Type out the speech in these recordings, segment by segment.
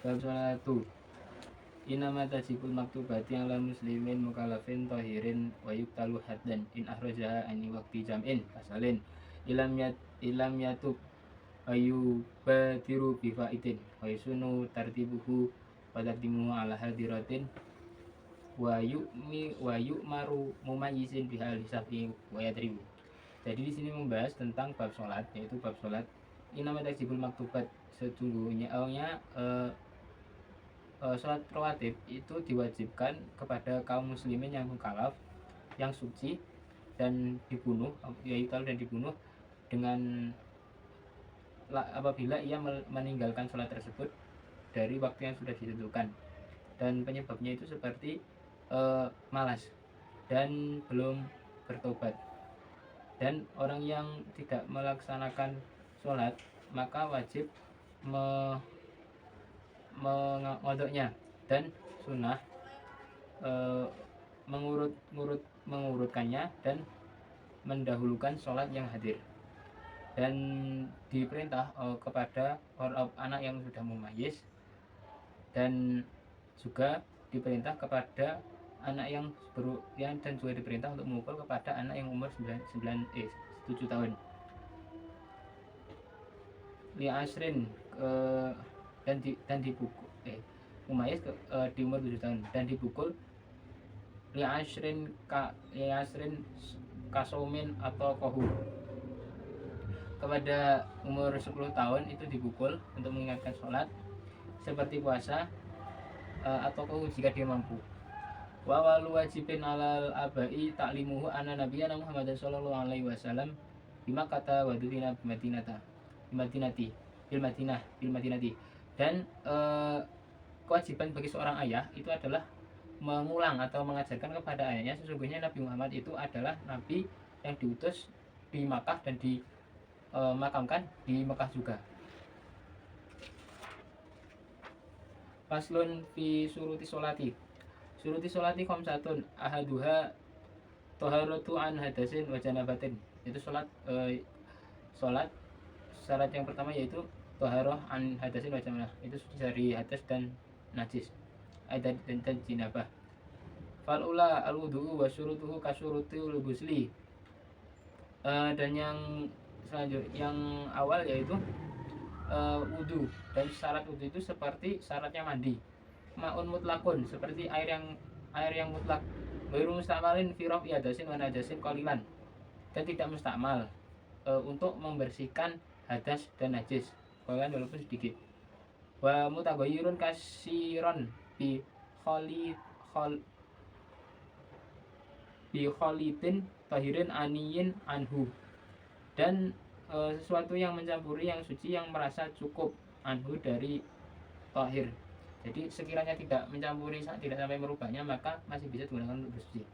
Bab sholatu inama tajibul maktubati ala muslimin mukallafin tahirin wa yuktalu haddan in ahrajaha ani waqti jam'in pasalin ilam yatub ayu batiru bifaitin wa yusunu tartibuhu wa tartimuhu ala hadiratin wa yu'maru mumayyisin bihal hisabi wa yadribu. Jadi di sini membahas tentang bab sholat, yaitu bab sholat inama tajibul maktubat, sesungguhnya sholat rawatib itu diwajibkan kepada kaum muslimin yang mukallaf, yang suci, dan dibunuh, yaitu dan dibunuh dengan apabila ia meninggalkan sholat tersebut dari waktu yang sudah ditentukan, dan penyebabnya itu seperti malas dan belum bertobat. Dan orang yang tidak melaksanakan sholat maka wajib mengodoknya, dan sunnah mengurutkannya dan mendahulukan sholat yang hadir. Dan diperintah kepada anak yang sudah mumayyiz, dan juga diperintah kepada anak yang dan juga diperintah untuk memukul kepada anak yang umur 7 tahun. Li asrin dan dipukul mumayyiz di umur 7 tahun dan dipukul li asrin kasaumin atau kohu. Kepada umur 10 tahun itu dipukul untuk mengingatkan sholat seperti puasa atau kohu jika dia mampu. Wa walu wajibin alal abai ta'limuhu anna nabiyana Muhammad sallallahu alaihi wasallam bima kata wadudina bimadinati dan kewajiban bagi seorang ayah itu adalah mengulang atau mengajarkan kepada ayahnya sesungguhnya Nabi Muhammad itu adalah nabi yang diutus di Makkah dan dimakamkan di Mekah juga. Faslun fi suruti sholati khamsatun ahaduha taharatu an hadasin wa janabatin. Itu sholat syarat yang pertama yaitu taharah an hadasin wa janabah, itu suci dari hadas dan najis, dan jinabah. Fal ula al wudu wa syurutuhu kasyurutil ghusli. Dan yang selanjutnya yang awal yaitu wudu, dan syarat wudu itu seperti syaratnya mandi. Ma'un mutlakun, seperti air yang mutlak. Ghairu mustamalin fi rafi hadasin wa najasin qalilan, dan tidak mustakmal untuk membersihkan hadas dan najis qalilan walaupun sedikit. Wa mutaghayyirun kasiron bi khalidin tahirin aniyin anhu, dan sesuatu yang mencampuri yang suci yang merasa cukup anhu dari tahir. Jadi sekiranya tidak mencampuri, tidak sampai merubahnya, maka masih bisa digunakan untuk bersuci.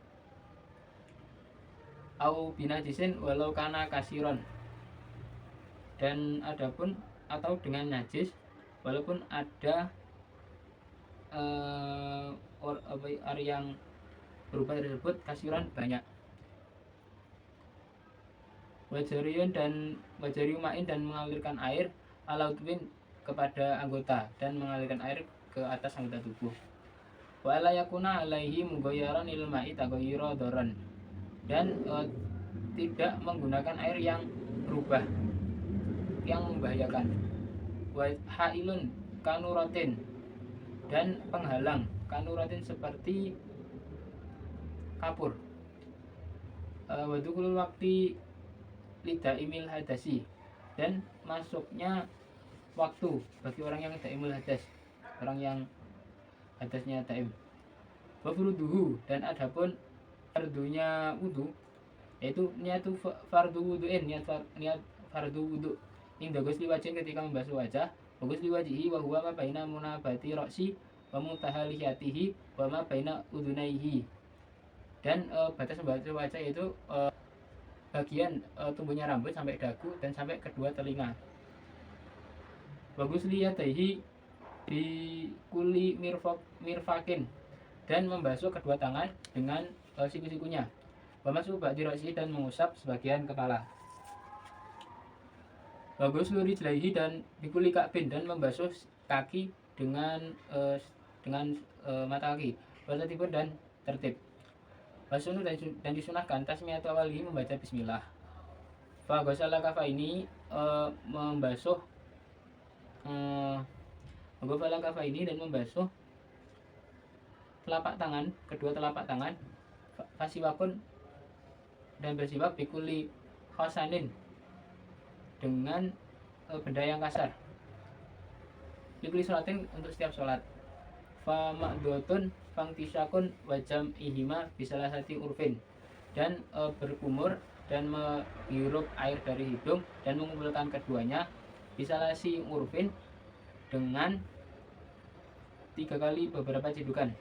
Au binajisin walau kana kasiron, dan adapun atau dengan najis walaupun ada air yang berubah tersebut kasiron banyak. Wajariun dan mengalirkan air alautwin kepada anggota, dan mengalirkan air ke atas anggota tubuh. Wa la yakuna alaihi mughayyaran lil ma'i taghayyura dharan, dan tidak menggunakan air yang berubah yang membahayakan. Wa hailun kanuratin, dan penghalang kanuratin seperti kapur. Wa dukhulul waqti lidaimil hadasi, dan masuknya waktu bagi orang yang daimul hadas, orang yang hadasnya daim. Wa furuduhu, dan adapun fardunya wudu yaitu niatu fardu wudu'in, niat fardu wudu inda ghusli wajhin, ketika membasuh wajah, wa ghusli wajhihi wa huwa ma baina munabati ra'si wa mutahaliyatihi wa ma baina udunaihi, dan batas membasuh wajah yaitu bagian tumbuhnya rambut sampai dagu dan sampai kedua telinga. Bagus liyadaihi di kuli mirfakin, dan membasuh kedua tangan dengan siku-sikunya. Bamasu ba'di ra'si, dan mengusap sebagian kepala. Bagus lurijlaihi, dan dikuli ka'bin, dan membasuh kaki dengan mata kaki, watertibun dan tertib. Wasunu dan disunahkan tasmiyatu awali membaca bismillah. Fa ghasala kafaini membasuh ghasala kafaini dan membasuh kedua telapak tangan, fasiwakun dan bersiwak bikuli khosanin dengan benda yang kasar, bikuli sholatin untuk setiap sholat. Fa ma'dotun fangtisakun wajam ihima bisalasati urfin, dan berkumur dan menghirup air dari hidung dan mengumpulkan keduanya bisalasi urfin dengan 3 kali beberapa cidukan.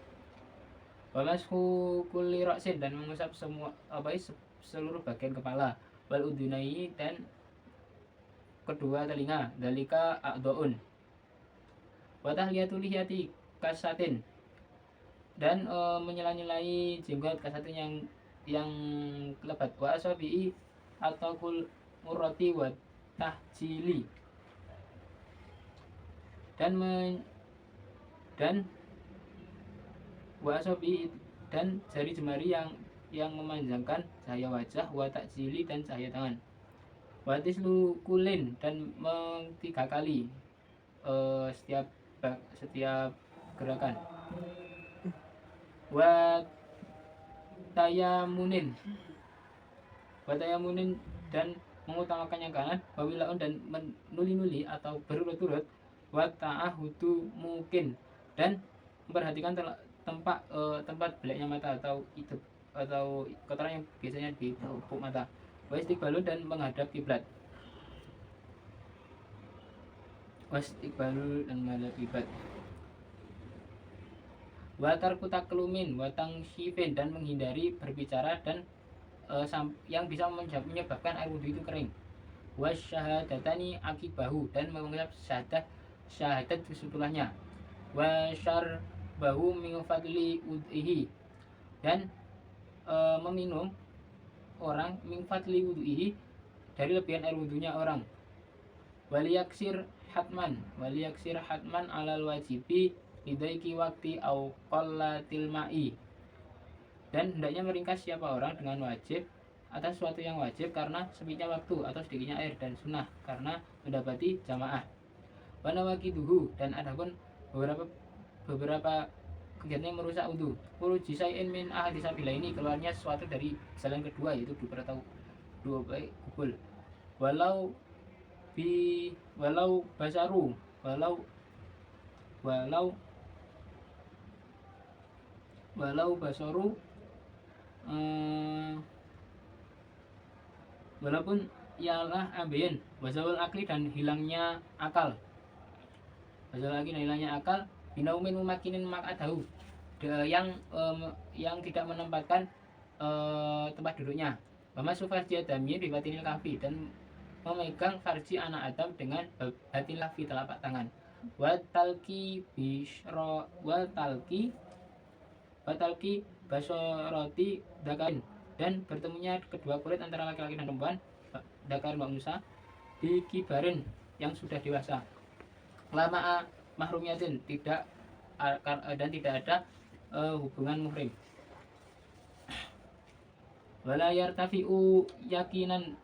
Wamashu kulli ra'sin, dan mengusap seluruh bagian kepala, wal udunai dan kedua telinga, dalika a'dhaun. Wa tahliyatul lihiyati kasatin, dan menyela-nyelai jenggot kasatin yang lebat, wa asabi'i atau kul murrati wa tahjili, dan wa asabi dan jari jemari yang memanjangkan cahaya wajah, wa takjili dan cahaya tangan, wa tislu kulin, dan 3 kali setiap gerakan, wa tayamunin dan mengutamakan yang kanan, wa wilaun dan menuli-nuli atau berurut-urut, wa ta'ahudu mungkin dan memperhatikan tempat belaknya mata atau kotoran yang biasanya di tepuk mata, wa istiqbalun dan menghadap kiblat, wa tarku taklumin wa tangsyifin, dan menghindari berbicara dan yang bisa menyebabkan air wudhu itu kering, wa syahadatani akibahu, dan mengucap syahadat setelahnya, wa syarbahu min fadli udhihi, dan meminum orang min fadli udhihi dari lebihan air wudhunya orang, waliyaksir hatman alal wajibi bidaiki wakti au qallatil ma'i, dan hendaknya meringkas siapa orang dengan wajib atas suatu yang wajib karena sempitnya waktu atau sedikitnya air, dan sunnah karena mendapati jamaah. Wa nawaqiduhu, dan adapun beberapa kegiatan yang merusak wudu, khuruji syai'in min ahadi sabilaini, keluarnya sesuatu dari jalan kedua yaitu dubur atau dua baik kubul, walau basaru walaupun ialah ambeien, wasawul akli, dan hilangnya akal, binaumin memakinin makadahu, yang tidak menempatkan tempat duduknya, wamasu farji adami bibatinil kafi, dan memegang farji anak Adam dengan batin lafi telapak tangan, watalki basoroti dakarin, dan bertemunya kedua kulit antara laki-laki dan perempuan, dakarin wa unsa, di kibarin yang sudah dewasa, lama mahrumiyatin, tidak ada hubungan muhrim, wala yartafi'u yakinan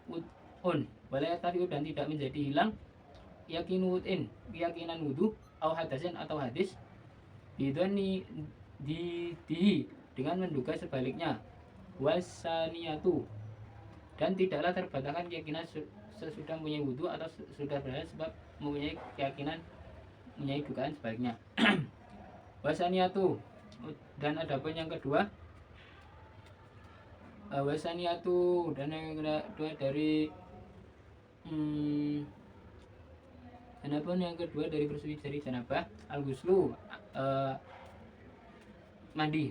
dan tidak menjadi hilang keyakinan wudu au hadasin atau hadis, bidoni dengan menduga sebaliknya, wasaniyatu, dan tidaklah terbatalkan keyakinan sesudah mempunyai wudu atau sudah berhadas sebab mempunyai keyakinan mempunyai dugaan sebaliknya. Wasaniyatu, dan adapun yang kedua, wasaniyatu, dan yang kedua dari adapun yang kedua dari bersuci dari janabah, al-ghuslu, mandi,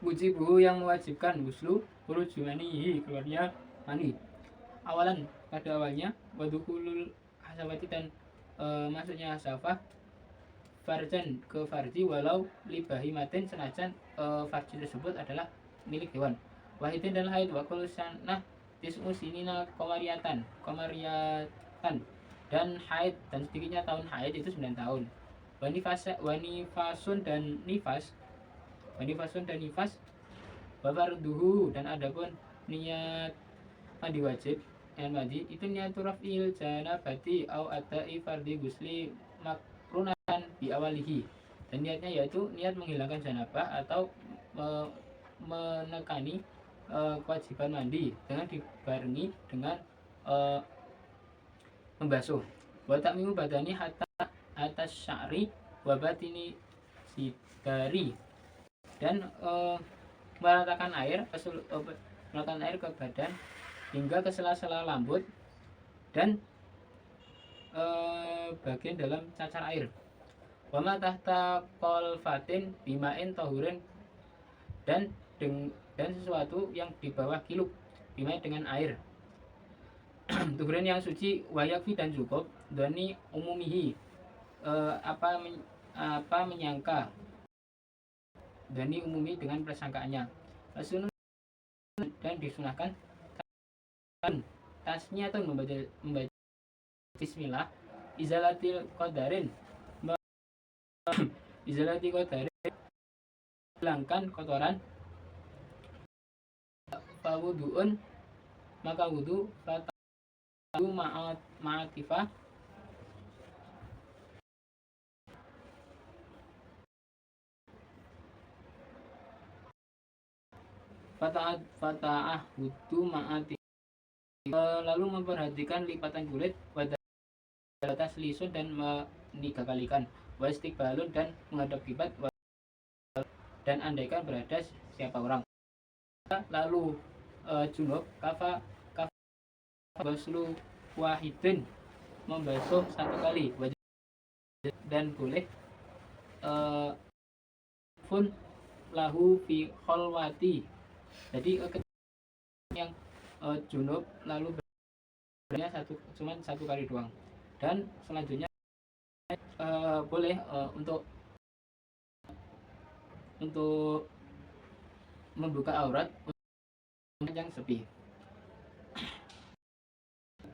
wujibu yang mewajibkan, ghuslu khuruju manihi, keluarnya mani, awalan pada awalnya, wadukulul hasawati, dan maksudnya hasafah, farjan ke farji, walau libahi matin, senajan farji tersebut adalah milik hewan, wahidin dan haid, wakul sanah tis'u sinina komariatan, dan haid, dan sedikitnya tahun haid itu 9 tahun. Wanifasun dan nifas, wafarduhu, dan adapun niat mandi wajib, yang mandi itu niat rafil janabati au adai fardi gusli makrunan bi awalihi, dan niatnya yaitu niat menghilangkan janabah atau menekani kewajiban mandi dengan dibarengi dengan membasuh. Wa ta'mimu badani hatta atas sya'ri wa batini sidari, dan meratakan air ke badan hingga ke sela-sela rambut dan bagian dalam cacar air. Wa ma tahta qalfatin bimain tahurin, dan sesuatu yang di bawah kiluk bimain dengan air tuhurin yang suci, wayakfi dan cukup, doni umumihi apa menyangka, doni umumi dengan persangkaannya, dan disunahkan tasnya atau membaca bismillah izalati qadarin hilangkan kotoran, fawuduun maka wudu, fatahu ma'atifah fata'ah wudu ma'atifah, lalu memperhatikan lipatan kulit, wadata selisun dan menigakalikan, wastiqbalun dan menghadap kiblat, dan andaikan berada siapa orang. Lalu junub kafa baslu wahidin, membasuh satu kali, dan boleh fun lahu fi kholwati, jadi yang junub lalu beranya cuman satu kali doang. Dan selanjutnya boleh untuk membuka aurat yang sepi.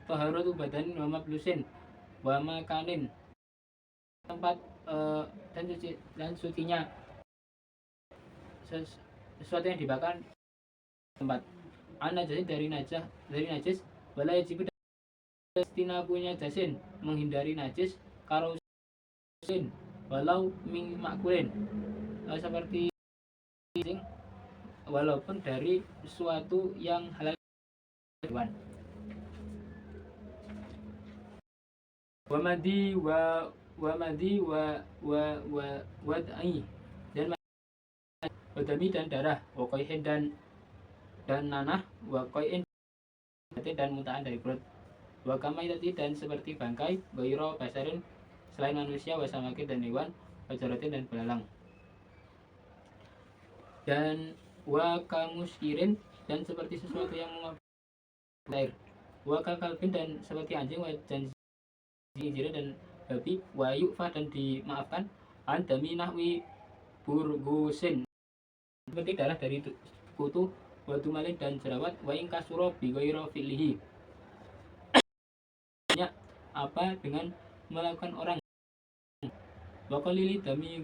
Taharatu badan wa mablusin wa makanin, tempat dan sucinya sesuatu yang dibakar tempat. Anajasin dari najis, wala yajibu istina punya jasin, menghindari najis, karusin walau min makulin, seperti walaupun dari suatu yang halal hewan. Wamadi wadai, dan wadami dan darah, wakoihin dan nanah, wakoin dan mutaan dari perut, wakamaitati dan seperti bangkai, goiro basarin selain manusia, wasamakin dan hewan, wajaratin dan belalang, dan wakamuskirin dan seperti sesuatu yang mengalir, wakakalbin dan seperti anjing, dan jinjira dan babi, wayufa dan dimaafkan, andami nahwi burgusin seperti darah dari kutu, wadumalin dan jerawat, wa ingkasuro bigoiro filihi, apa dengan melakukan orang, wakolili dami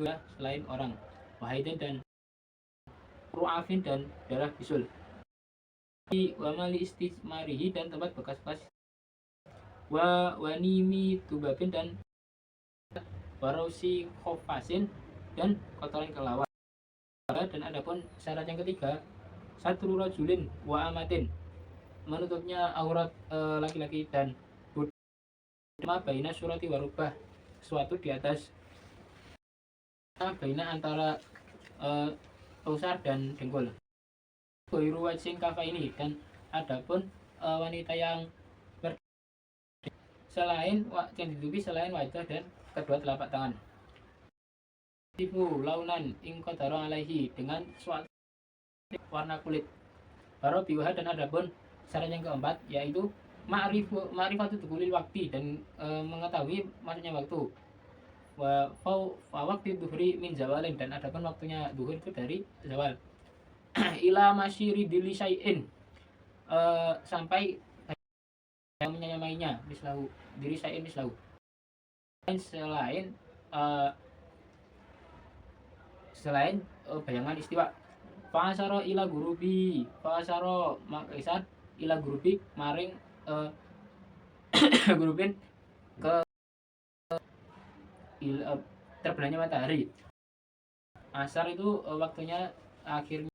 selain orang, wahidin dan ru'afin dan darah bisul, wamali istismarihi dan tempat bekas-bekas, wanimi tubabin dan warausi khofasin dan kotoran kelawar. Dan adapun syarat yang ketiga, satu rajulin wa amatin, menutupnya aurat laki-laki dan budak, baina surati warubah, suatu di atas baina antara usar dan dengkul, goiru wajin kafa ini, dan adapun wanita yang selain yang ditutupi selain wajah dan kedua telapak tangan. Tipu launan ingkodaro alaihi, dengan suatu warna kulit, baru biwah, dan adapun syarat yang keempat yaitu ma'rifatu dukulil waktu, dan mengetahui masuknya waktu, wa waktu duhri min zawalin, dan adapun waktunya duhur itu dari zawal, ila masyiri dili syai'in, sampai yang menyamainya mislahu diri saya mislahu selain uh, bayangan istiwa. Fa'asaro ila gurubi fa'asaro makisat ila gurubi maring gurubin ke terbenamnya matahari. Asar itu waktunya akhirnya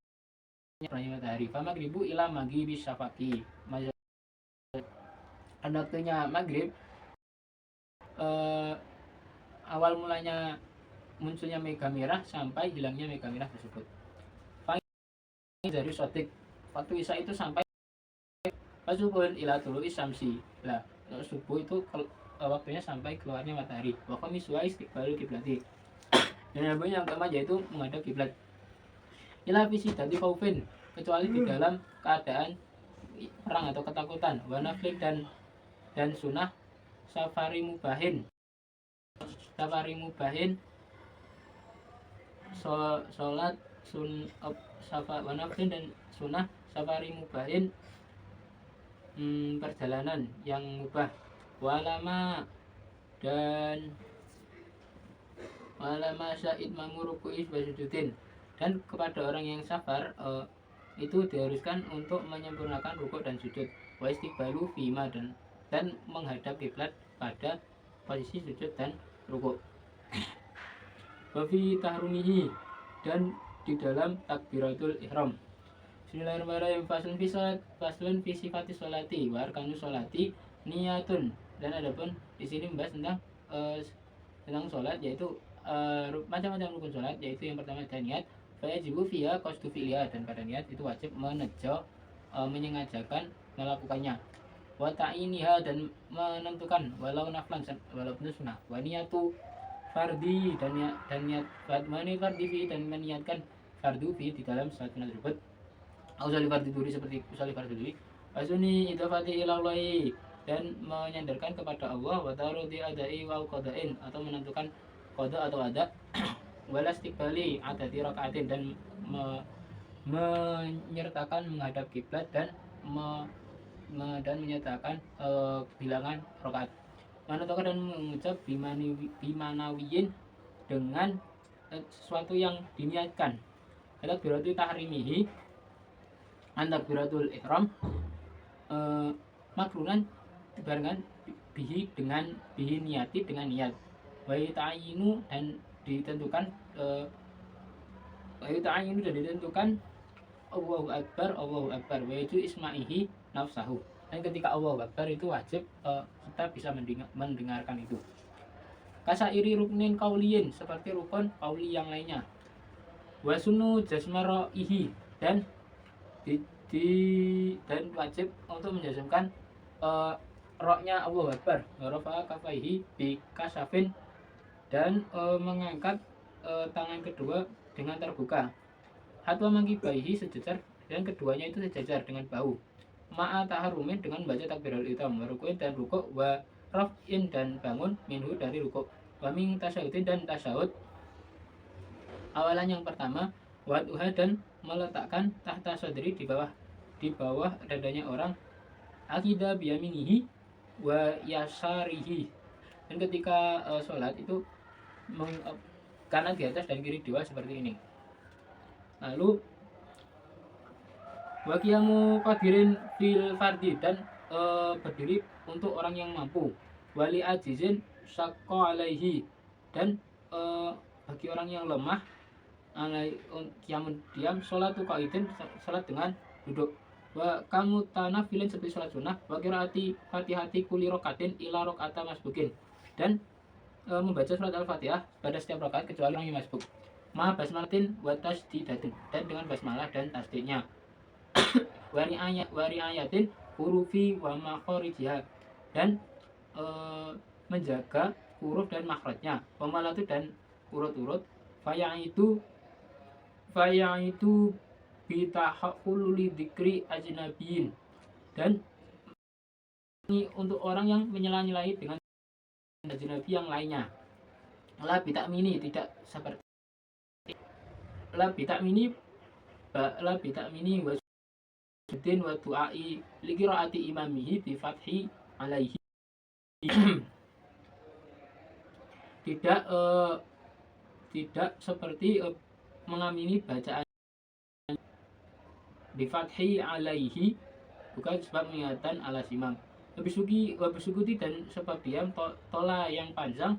terbenamnya matahari. Fa magribu ila magribi syafaqi. Waktunya maghrib awal mulanya munculnya mega merah sampai hilangnya mega merah tersebut. Dari sotik waktu isya itu sampai subuh ila tulu'i samsi. Lah, subuh itu waktunya sampai keluarnya matahari. Wa qamiswa istiqbalul kiblati. Dan yang keempat yaitu menghadap kiblat. Ila fi sidati khaufin, kecuali di dalam keadaan perang atau ketakutan. Wa naflin dan sunnah safari mubahin. Safari mubahin salat wa naflin dan sunnah safari mubahin perjalanan yang mubah. Walama sya'id mamuruku'is basujudin, dan kepada orang yang safar itu diharuskan untuk menyempurnakan rukuk dan sujud. Wa istiqbalu fima dan menghadap kiblat pada posisi sujud dan rukuk. Wa fi tahrumihi, dan di dalam takbiratul ihram. Bismillahirrahmanirrahim. Faslun fi sifati sholati wa arkanu sholati niyatun. Dan adapun di sini membahas tentang sholat, yaitu macam-macam rukun sholat, yaitu yang pertama ada niat. Fayajibu fiha qasdu fi'liha, dan pada niat itu wajib menyengajakan melakukannya. Wa ta'iniha, dan menentukan walau naflan walaupun sunnah. Wa niyatu fardi, dan niat fardi fi, dan meniatkan fardu fi di dalam salat tersebut. Usali fardi duri, seperti usali fardi duri. Asuni idafati ilallahi, dan menyandarkan kepada Allah. Wa tarudi adai wa qada'in, atau menentukan qada atau ada. Wala istiqbali adati rakaatin, dan menyertakan menghadap kiblat dan menyertakan bilangan rakaat. Menentukan dan mengucap bimanawiyin, dengan sesuatu yang diniatkan. Takbiratul tahrimihi, takbiratul ihram makrunan barengan bihi niati, dengan niat. Wa ta'ayinu, dan ditentukan Allahu akbar wa itu isma'ihi nafsahu, dan ketika Allahu akbar itu wajib kita bisa mendengarkan itu. Kasairi ruknin kauliyin, seperti rukun kauli yang lainnya. Wa sunu jasmaraihi, dan dan wajib untuk menjazmkan roknya Allahu akbar. Rafa'a kafaihi bi kasafin, dan mengangkat tangan kedua dengan terbuka. Hatwa mangkibaihi, sejajar, dan keduanya itu sejajar dengan bahu. Ma'a taharumin, dengan baca takbiratul ihram. Wa ruku'in, dan rukuk. Wa raf'in, dan bangun minhu, dari rukuk. Wa min tasyahudin, dan tasyahud awalan yang pertama. Wa duha, dan meletakkan tahta sadri, di bawah dadanya orang. Akida biyaminihi wa yasarihi, dan ketika sholat itu kanan di atas dan kiri dua, seperti ini. Lalu waqiyamu qadirin fil fardi, dan berdiri untuk orang yang mampu. Wali ajizin syaqqa alaihi, dan bagi orang yang lemah qiyamun diam. Sholatu qaidin, salat dengan duduk. Wa kamu tanafilin, seperti salat sunnah. Wa qiraati fatihati kulli rakatin ila rakaata masbukin, dan membaca surat al-fatihah pada setiap rakaat kecuali yang masbuk. Ma basmalatin wa tasdidatin, dan dengan basmalah dan tasdidnya. Wari ayatin hurufi wa makharijiha, dan menjaga huruf dan makhrajnya. Pemalatu, dan urut-urut. Fayaitu bitahaqulli dzikri ajnabiyin, dan ini untuk orang yang menyela-nyelai dengan ajnabi yang lainnya. La bitakmini, tidak seperti la bitakmini wa sudin wa du'ai li qiraati imamihi bi fathi alaihi tidak tidak seperti mengamini bacaan bifathi alaihi, bukan sebab mengingatkan alas imam. Wabisukuti dan sebab diam tola yang panjang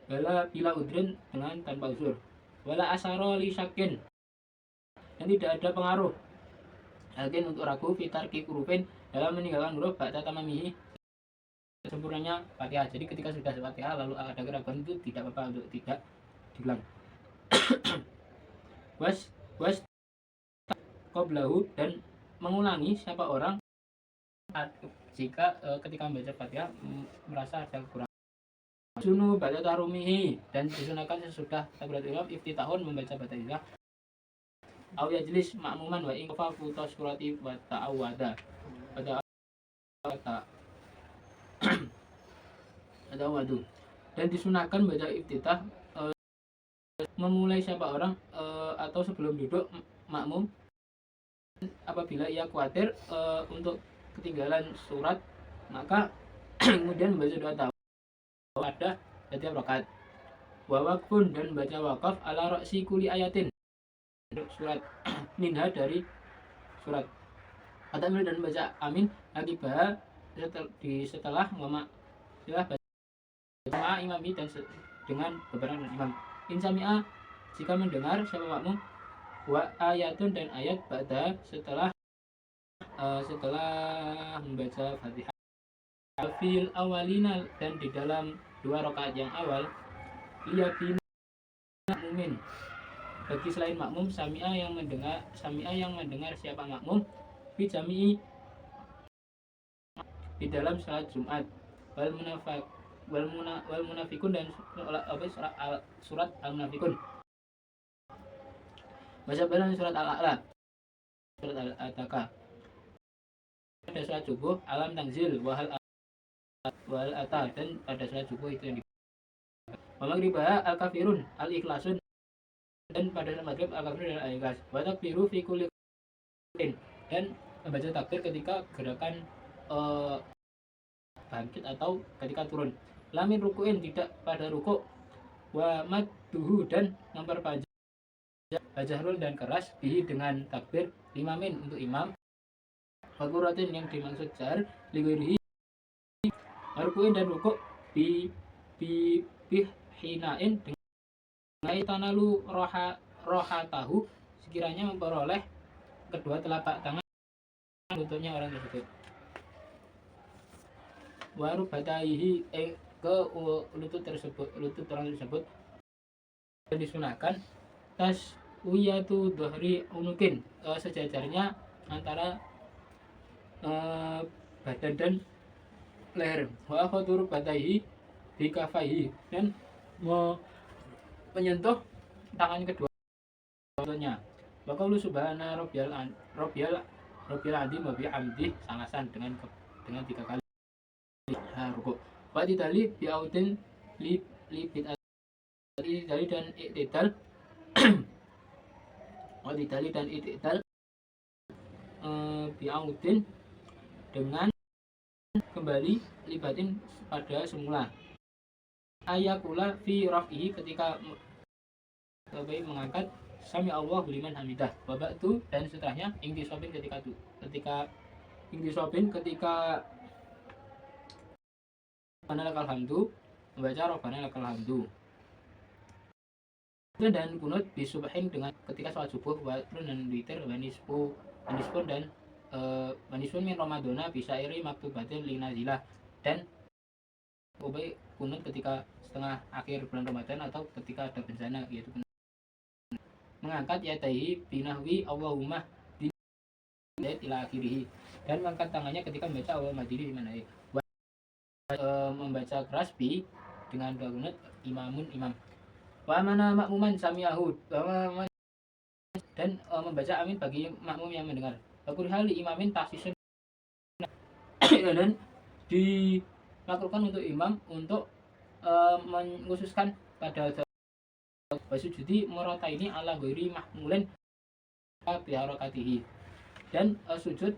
bila udrin dengan tanpa uzur, wala asaro li syakin, dan tidak ada pengaruh yakin untuk ragu fitar hurufin dalam meninggalkan huruf ba'da tamamihi sempurnanya Fatihah. Jadi ketika sudah Fatihah lalu ada keraguan itu tidak apa-apa untuk tidak diulang. was qoblahu, dan mengulangi siapa orang jika ketika membaca Fatihah merasa ada kekurangan. Sunu baca tarumihi, dan disunahkan sesudah takbiratul ihram iftitahun membaca Fatihah. Aw yajlis ma'muman wa in qafa futa surati wa ta'awwada. Ta'awwadu. Dan disunahkan baca iftitah memulai siapa orang atau sebelum duduk makmum apabila ia khawatir untuk ketinggalan surat, maka kemudian membaca doa tawadah setiap rakaat. Wa waqfun, dan baca wakaf ala ra'si kulli ayatin surat minha dari surat. Atamil, dan baca amin akibah setelah baca imami dan dengan beberapa imam. Insami'a, jika mendengar siapa makmum, wa ayatun, dan ayat ba'da setelah membaca Fatihah. Fil awalina, dan di dalam 2 rakaat yang awal, liyabina makmumin, bagi selain makmum, sami'a yang mendengar siapa makmum fi jami'i di dalam salat Jumat, wal munafikun, dan surat al-munafikun. Baca bareng surat al-a'la, surat al-ataka. Pada salat subuh alam tanzil wal ata, dan pada salat subuh itu yang wa maghribah al-kafirun al-ikhlasun, dan pada salat maghrib al-kafirun dan al-ikhlas. Wa takbiru fi kulli, dan membaca takbir ketika gerakan bangkit atau ketika turun. Lamin rukuin, tidak pada rukuk. Wa madduhu, dan memperpanjang bajahrul dan keras bihi dengan takbir limamin untuk imam. Fakuratin, yang dimaksud jar ligurihi rukuin dan rukuk bi hinain dengan tanalu roha tahu, sekiranya memperoleh kedua telapak tangan lututnya orang tersebut. Waru bataihi, ke lutut orang tersebut. Dan disunahkan taswiyatu dhahri unukin, sejajarnya antara badan dan leher. Wa akhaduru bataihi bikafaihi, dan menyentuh tangan keduanya. Wa qaulu subhana rabbiyal azim wa bihamdihi salasan, dengan 3 kali rukuk. Wa ditali bi autin li bid'ati dan i'tidal wa ditali dan i'tidal bi autin, dengan kembali libatin pada semula. Ayakula fi raf'ihi, ketika mengangkat sami Allahu liman hamidah. Wa ba'du, dan setelahnya ingtisobin, ketika Rabbana lakal hamdu, membaca Rabbana lakal hamdu. Dan kunut bisubahin, dengan ketika sholat subuh, watrun, dan witir, wanispun dan wanispun min Ramadana bisa iri maktubatin linazilah, dan kunut ketika setengah akhir bulan Ramadan atau ketika ada bencana, yaitu mengangkat yadaihi binahwi Allahumma dinayat ila akhirihi, dan mengangkat tangannya ketika membaca Allahumma diri dimana membaca keras bi dengan kunut imam. Wa mana makmuman sami'ahu, dan membaca amin bagi makmum yang mendengar. Bakul hali imamin taksisun, dan dilakukan untuk imam untuk mengkhususkan pada wasujudi morota ini ala ghairi mahmulin biharakatihi, dan sujud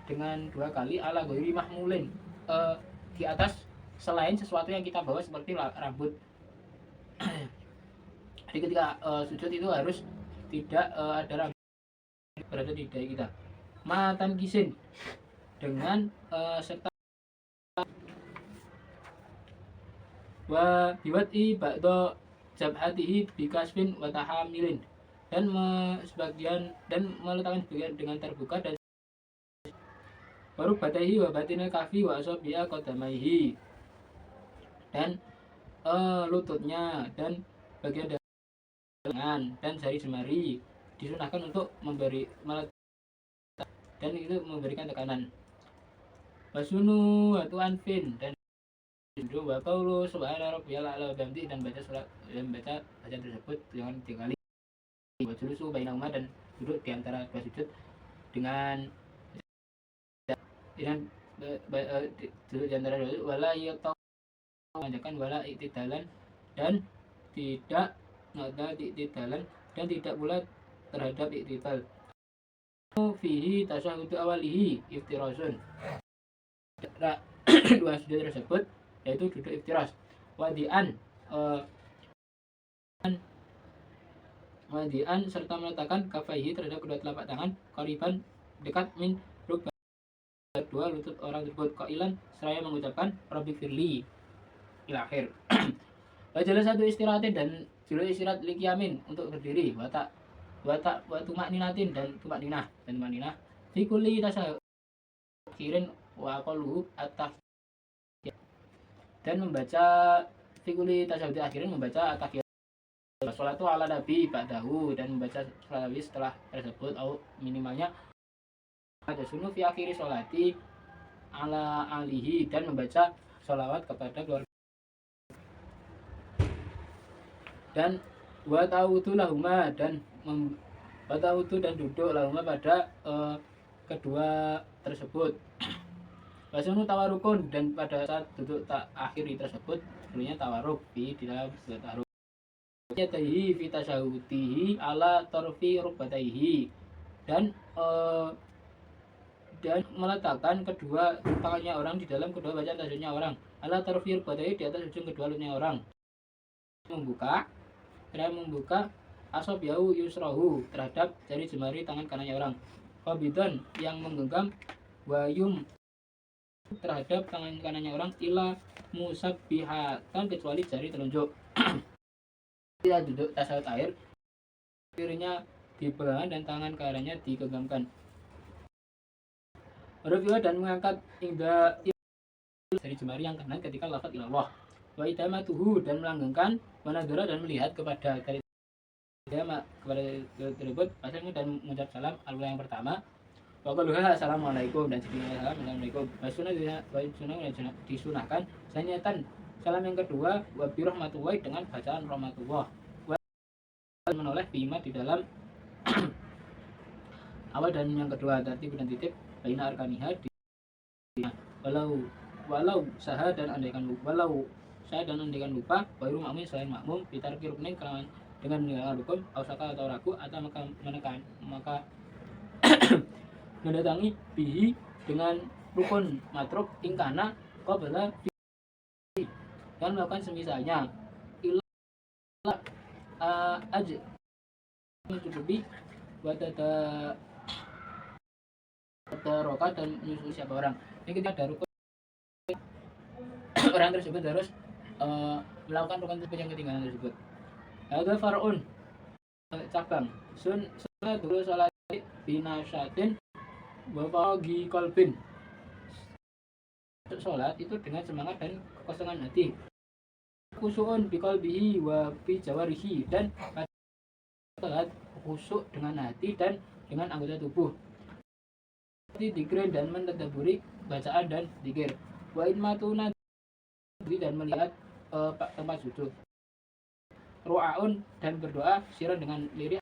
dengan 2 kali ala ghairi mahmulin, di atas selain sesuatu yang kita bawa seperti rambut. Jadi ketika sujud itu harus tidak ada rambut berada di dahi kita. Matan kisin dengan serta wa biwati ba'da jabhatihi bikasfin wa tahamilin, dan sebagian dan meletakkan sebagian dengan terbuka, dan baru batahi wa batinal kafi wa asabi'a qadamaihi, dan lututnya dan bagian tangan dan jari jemari disunahkan untuk memberi dan itu memberikan tekanan. Wasunu wa tu'anfin, dan wa qaulu subhana rabbiyal a'la wa bihamdihi, dan baca surat dan baca bacaan tersebut dengan 3 kali. Wa julusu bainahuma, dan duduk di antara dua sujud dengan duduk di antara dua, wala yata mengajarkan wala iktidalan, dan tidak ada iktidalan, dan tidak pula terhadap iktidal. Fihi tasyahud awalihi iftirasun, dua sujud tersebut yaitu duduk iftiras. Wadian serta meletakkan kafaihi terhadap kedua telapak tangan qariban dekat min rukbah dua lutut orang tersebut, qailan seraya mengucapkan rabbi firli ila akhir. Wajala satu istirahatin, dan julus istirahat liqiyamin untuk berdiri, watak tumak ninatin, dan tumak ninah fi kulli tasakhirin wa aqalluhu atas, dan membaca fikuli tasyahud akhirin membaca at-tahiyat salatu ala nabi ba'dahu, dan membaca salat nabi setelah tersebut, atau minimalnya ada sunu fi akhiri sholati ala alihi, dan membaca sholawat kepada keluarga, dan wa ta'awudu lahuma, dan dan duduk lahuma pada kedua tersebut. Wasunu tawarukun, dan pada saat duduk tak akhiri tersebut dulunya tawaruk di dalam tawaruk. Yatahi fi tasyahutihi ala tarfi rukbataihi, dan meletakkan kedua tangannya orang di dalam kedua bacaan tasyahudnya orang, ala tarfi rukbataihi, di atas ujung kedua lututnya orang. Membuka asabiyahu yusrahu, terhadap jari jemari tangan kanannya orang. Qabidan, yang menggenggam, wayum, terhadap tangan kanannya orang, ila musabbihatan, kecuali jari telunjuk. Dia duduk tasyahud akhir, kirinya dipegang dan tangan kanannya digenggamkan. Rafi'ah, dan mengangkat hingga jari jemari yang kanan ketika lafaz ilallah. Wa idamatuhu, dan melanggengkan, wa nadhara, dan melihat kepada jari kepada tersebut pasalnya, dan mengucap salam al-ula yang pertama. Wa qaluha assalamualaikum, dan sebenarnya assalamualaikum. Sunnah disunahkan sanyatan salam yang kedua, wa bi rahmatullahi, dengan bacaan rahmatullah, wa menoleh bima, di dalam awal dan yang kedua, tertib dan titip baina arkaniha, walau sah dan andaikan lupa baru makmum selain makmum bitarki ruknin dengan meninggalkan rukun, ausaka atau ragu, atau maka mendatangi bihi dengan rukun matruk ingkana qabla, dan melakukan semisalnya ila mencukupi wadada rokat, dan menyusul siapa orang. Ini kita ada rukun, orang tersebut harus melakukan rukun tersebut yang ketinggalan tersebut. Ada far'un, cabang sunnah dulu salat binasyatin wafagi kolbin, sholat itu dengan semangat dan kekosongan hati. Khusyu'un biqalbihi wa bi jawarihi, dan sholat khusyuk dengan hati dan dengan anggota tubuh. Dikir, dan mentadaburi bacaan dan dikir. Wa idmatuna, dan melihat tempat sujud. Ru'aun, dan berdoa sirah dengan lirik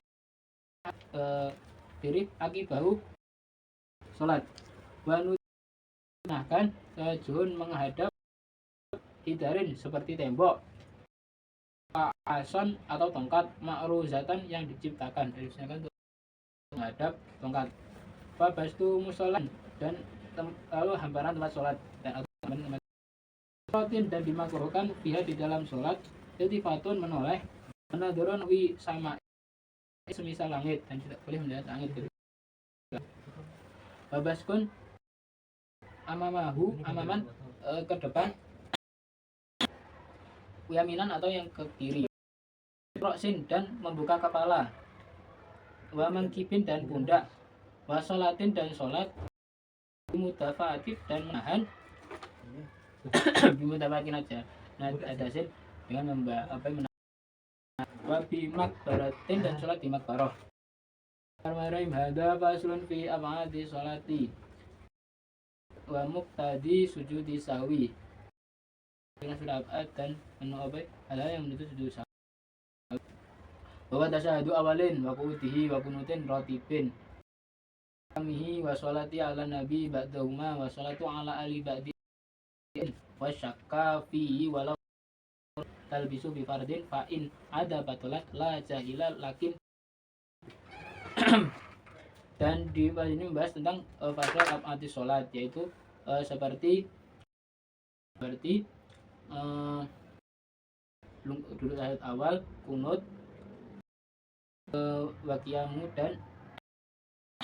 akibahu sholat. Wanunahkan juhun menghadap hidarin, seperti tembok, ason atau tongkat, ma'ruzatan, yang diciptakan, diusahakan untuk menghadap tongkat. Fabastu musolan, dan lalu hamparan tempat sholat, dan Rotin dan dimakruhkan fiha di dalam sholat iltifatun menoleh menadurun wi sama semisal langit dan tidak boleh melihat langit gitu. Babaskun amaman ke depan yaminan atau yang ke kiri. Roksin dan membuka kepala. Wa mangkibin dan pundak. Wa sholatin dan sholat. Mutafatif dan menahan. Bimutafatin aja. Nah adasin dengan menahan. Wa bimakbaratin dan sholat di makbaroh. Bismillahirrahmanirrahim. Hada faslun fi ab'adi sholati wa muqtadi sujudi sahwi. Dengan sudah abad dan hal yang menuntut sujud sahwi. Bahwa tasyahadu awalin wa qutihi wa kunutin rotibin kamihi wa sholati ala nabi ba'dahuma wa sholatu ala ali ba'din wa syakka fihi walau talbisu bifardin fa'in ada batulat la jahilal lakin. Dan di ini membahas tentang fasal ab'ati sholat, yaitu seperti duduk tahiyat awal, kunut, waqiyamu dan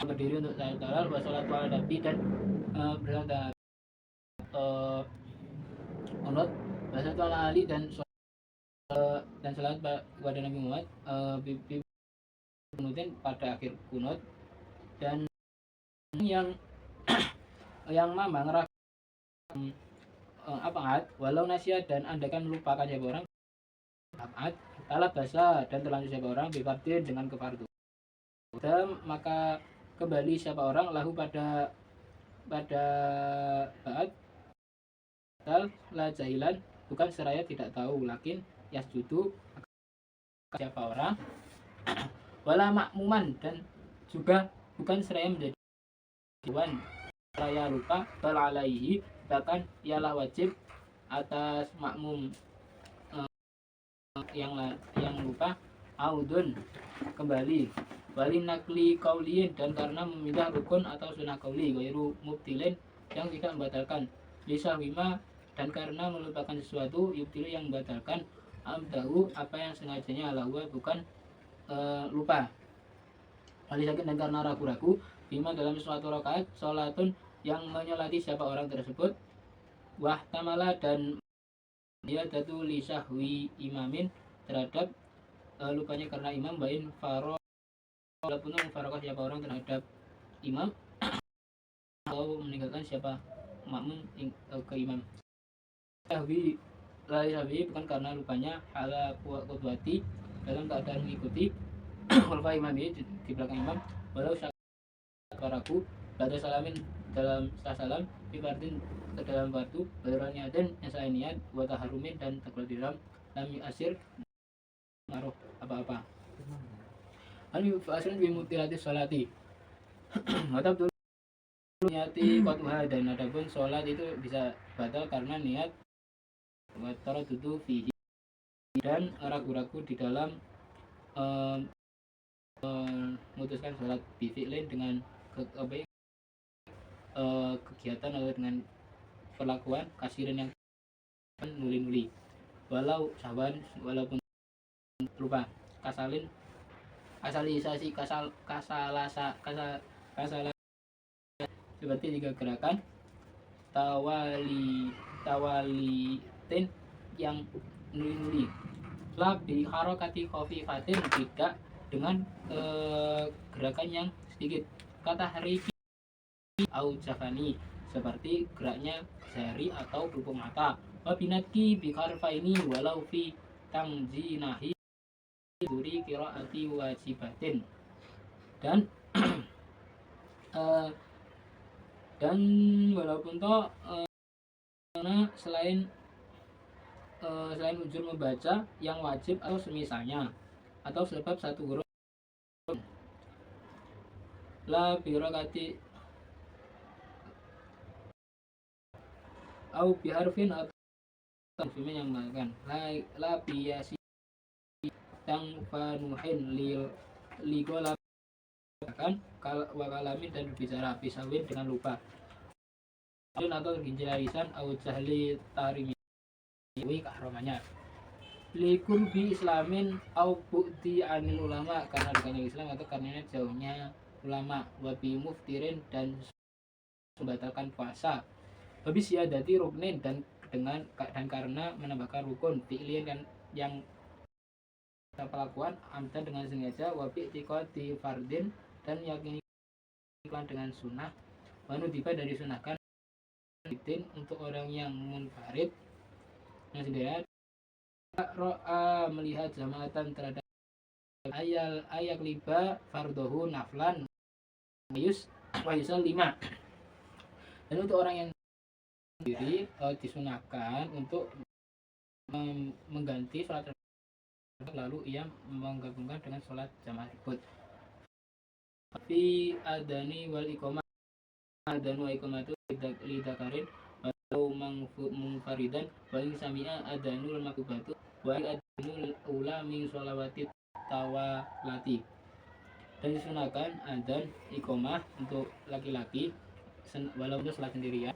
berdiri untuk tahiyat awal, wassalatu ala nabi dan berkata kunut, wassalatu ala ali dan salat kepada Nabi Muhammad kunutin pada akhir kunut. Dan yang mamang ab'ad walau nasihat dan andakan melupakan siapa orang ab'ad talab basa dan terlanjur siapa orang bifardin dengan kefardu, dan maka kembali siapa orang lahu pada ba'ad tal la jahilan bukan seraya tidak tahu, lakin yasjudu siapa orang wala makmuman dan juga bukan seraya menjadi tuan seraya lupa bal alaihi bahkan ialah wajib atas makmum yang lupa audun kembali walin nakli kauliin dan karena memindah rukun atau sunnah kauli wairu mubtilin yang tidak membatalkan lisahwima dan karena melupakan sesuatu yubtilu yang membatalkan amdahu apa yang sengajanya lahwa bukan lupa wali sakit dan karena ragu-ragu bima dalam suatu rakaat sholatun yang menyolati siapa orang tersebut wah tamala dan dia datu lisahwi imamin terhadap lupanya karena imam bain faro walaupun memfarokan siapa orang terhadap imam atau meninggalkan siapa makmum ke imam. Sahwi bukan karena lupanya ala qudwati dalam keadaan mengikuti khulfa imam di belakang imam walau syakaraku pada salamin dalam salam bifardin ke dalam fardu bayranya dan yang niat wa taharumin dan takbir diram lam asir ngaruh apa-apa. Al asrin bi mutilati sholati. Mata betul niati qatuha dan adapun sholat itu bisa batal karena niat wa taraddudu fihi dan ragu-ragu di dalam memutuskan sholat bifi'lin dengan kegiatan atau dengan perlakuan kasirin yang nuli-nuli walau saban walaupun lupa kasalisasi kasalasa seperti 3 gerakan tawalitin yang nuli-nuli labi harokati khofifatin tidak dengan gerakan yang sedikit kata hari au jafani seperti geraknya jari atau pelupuk mata wabinati bikarfa ini walau fi tangzinahi duri qiraati wajibatin dan dan walaupun toh selain ujur membaca yang wajib atau semisalnya atau sebab satu huruf la birokati au biharfin atau tanfimin yang mengatakan la biyasi tang fanuhin ligola kan wakalamin dan berbicara bisawin dengan lupa atau tergelincir lisan au jahli tarimi keharamannya likurbi islamin au bukti anil ulama, karena dekatnya Islam atau karena jauhnya ulama, wabi muftirin dan membatalkan puasa, wabi siyadati ruknin dan karena menambahkan rukun fi'lin kan yang pelakuan amdan dengan sengaja, wabi tikoti fardin dan yakini dengan sunnah, wanudiba dari sunahkan untuk orang yang munfarid yang sendirian, ro'a melihat jamaatan terhadap ayak liba fardohu naflan wayusal 5, dan untuk orang yang sendiri disunahkan untuk mengganti sholat lalu ia menggabungkan dengan sholat jamaah ikut. Fi adani wal iqamah, adanu iqamatu lidakarin atau mungfaridan wa in sami'a adanul makubatu wa adanul ula min sholawati tawalati, dan disunahkan adan iqamah untuk laki-laki walaupun sholat sendirian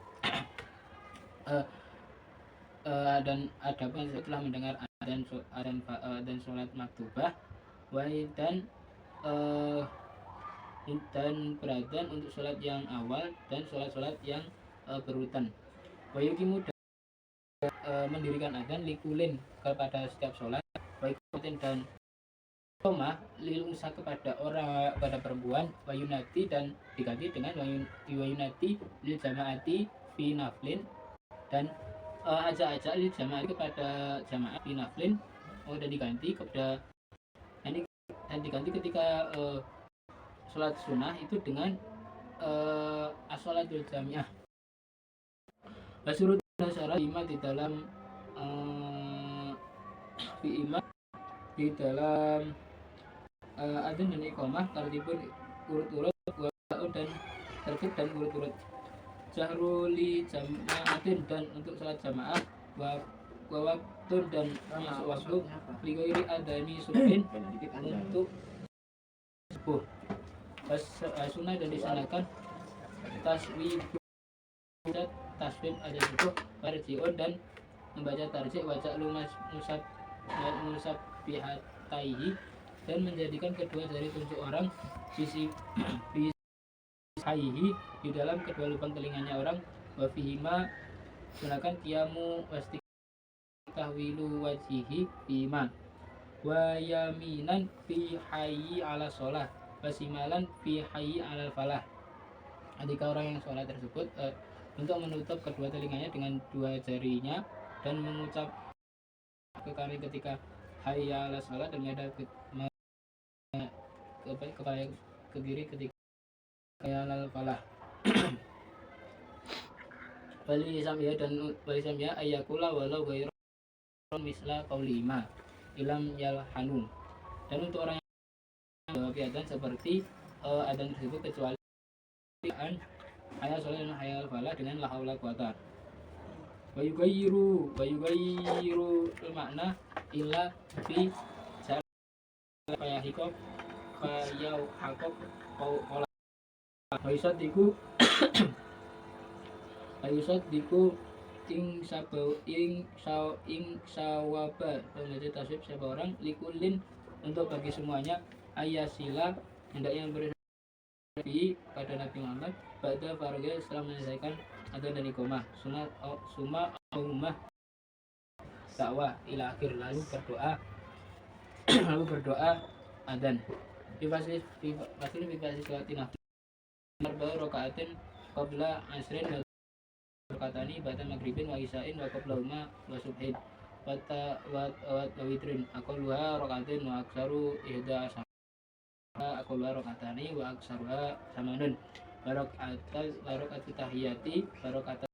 dan adapun setelah mendengar dan sholat maktubah dan beradan untuk sholat yang awal dan sholat yang berurutan. Wayukimu mendirikan adzan likulin kepada setiap sholat, wayukimutin dan koma lilungsa kepada orang, pada perempuan, wayunati dan diganti dengan wayunati lil jamaati fi naflin, dan ajak-ajak lil jamaati kepada jamaah fi naflin, dan diganti kepada dan diganti ketika sholat sunnah itu dengan as-sholatul jamiah. Basurut syarat imam di dalam di dalam adzan dan iqamah tertibun urut-urut dan tertib dan urut-urut. Jahruli jamaatin, dan untuk sholat jamaah waktun dan masuk waktu ligoiri adani subhin untuk subuh. Sunnah dan disanahkan taswib ada subuh tarji'un dan membaca tarji' wajah lumas musab bihataihi, dan menjadikan kedua jari tunjuk orang sisi haihi di dalam kedua lubang telinganya orang, wafihima gunakan kiamu wasti tahwilu wajihi bima wa yaminan fi hayyi ala sholah wasimalan fi hayyi ala falah. Ketika orang yang sholat tersebut untuk menutup kedua telinganya dengan dua jarinya dan mengucap ke kami ketika hayya ala sholah, dan menghadap kepala ke kiri ketika hayya ala falah. Wali samia dan wali samia ayakula walau ghairu misla qaulima ilam yalhanu, dan untuk orang yang menjawab adzan seperti adzan tersebut kecuali hayya sholat dan hayya al falah dengan la haula quwata. Wa yughayyiru makna illa fi fayahiko fayau hakok qala Ayusadiku ing sawaba, menjadi tasbih siapa orang likulin untuk bagi semuanya ayasila hendaknya beri pada Nabi Muhammad pada farga setelah menyelesaikan adzan dan iqamah summa ummah dakwah ila akhir, lalu berdoa adzan bifasih salatin arba rakaatin qabla asrin wa rakatani ba'da maghribin wa isyain wa qablahuma wa subhin wa witrin aqalluha rakaatin wa aksaru ihda asar aqalluha rakatani wa aksaruha samanun barakatul tahiyati barakatul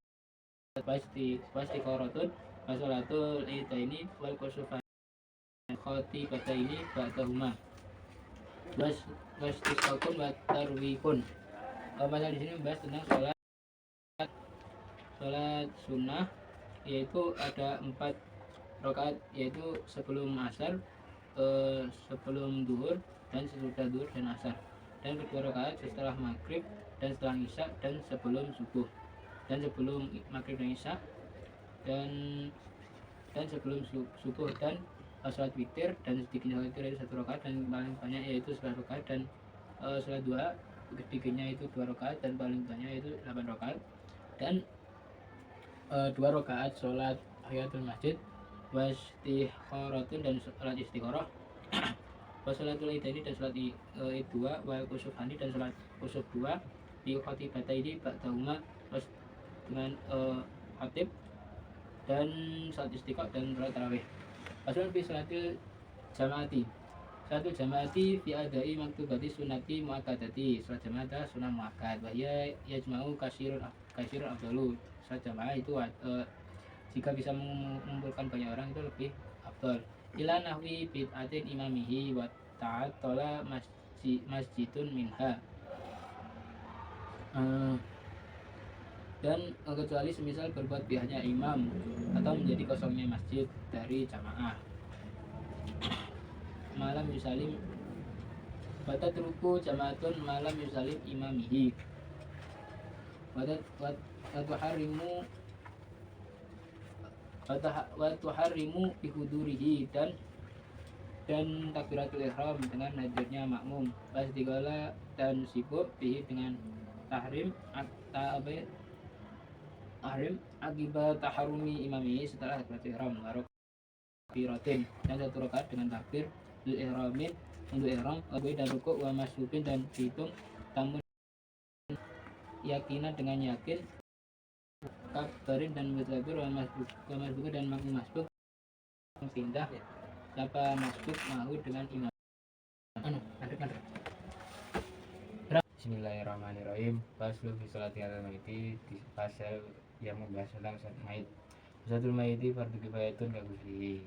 pasti qaratun wa salatul idaini wal kusufan khatibataini ba'dahuma wastisqakun wa tarwikun. Pasal di sini membahas tentang sholat sunnah, yaitu ada 4 rakaat, yaitu sebelum asar, sebelum duhur, dan sesudah duhur dan asar, dan kedua rakaat setelah maghrib dan setelah isya dan sebelum subuh. dan sebelum maghrib dan isya, dan sebelum subuh, dan sholat witir, dan sedikitnya sholat witir itu 1 rakaat, dan paling banyak yaitu 11 rakaat, dan sholat duha ketiganya itu 2 rakaat, dan paling banyak yaitu 8 rakaat, dan 2 rakaat sholat tahiyatul masjid, wastikharatun, dan sholat istikharah, wasolatul idaini, dan sholat id 2, wa kusufani, dan sholat kusuf 2, di khotibataini ba'dahuma, terus dengan khatib, dan sholat istiqomah, dan sholat tarawih. Pasalnya fi sholatil jamaati, satu jamaati fi adai maktubati sunati muakadati, sholat jamaah sunnah muakad, wa ya yajma'u kasirun afdalu, sholat jamaah itu jika bisa mengumpulkan banyak orang itu lebih afdal. Ila nahwi bid'atin imamihi wa ta'atola masjidun minha, dan kecuali semisal berbuat pihaknya imam atau menjadi kosongnya masjid dari jamaah. Malam yusalim batat ruku jamaatun malam yusalim imamihi, wa tuharimu bihudurihi, dan takbiratul ihram dengan hadirnya makmum, wastighala, dan sibuk bihi dengan tahrim akibat taharumi imami setelah takbiratul ihram, warokbiratin, dan 1 rakaat dengan takbir lil ihramin untuk ihram, dan rukuk, wa masbubin, dan dihitung tamun yakinan dengan yakin, kabarin, dan mutabir, wa masbuk, dan makmum masbuk pindah siapa masbuk mahu dengan imam. Bismillahirrahmanirrahim. Faslu fi sholati al-maiti, di pasal yang membahas tentang salat mayit. Salatul maiti fardu kifayatun ka ghuslihi.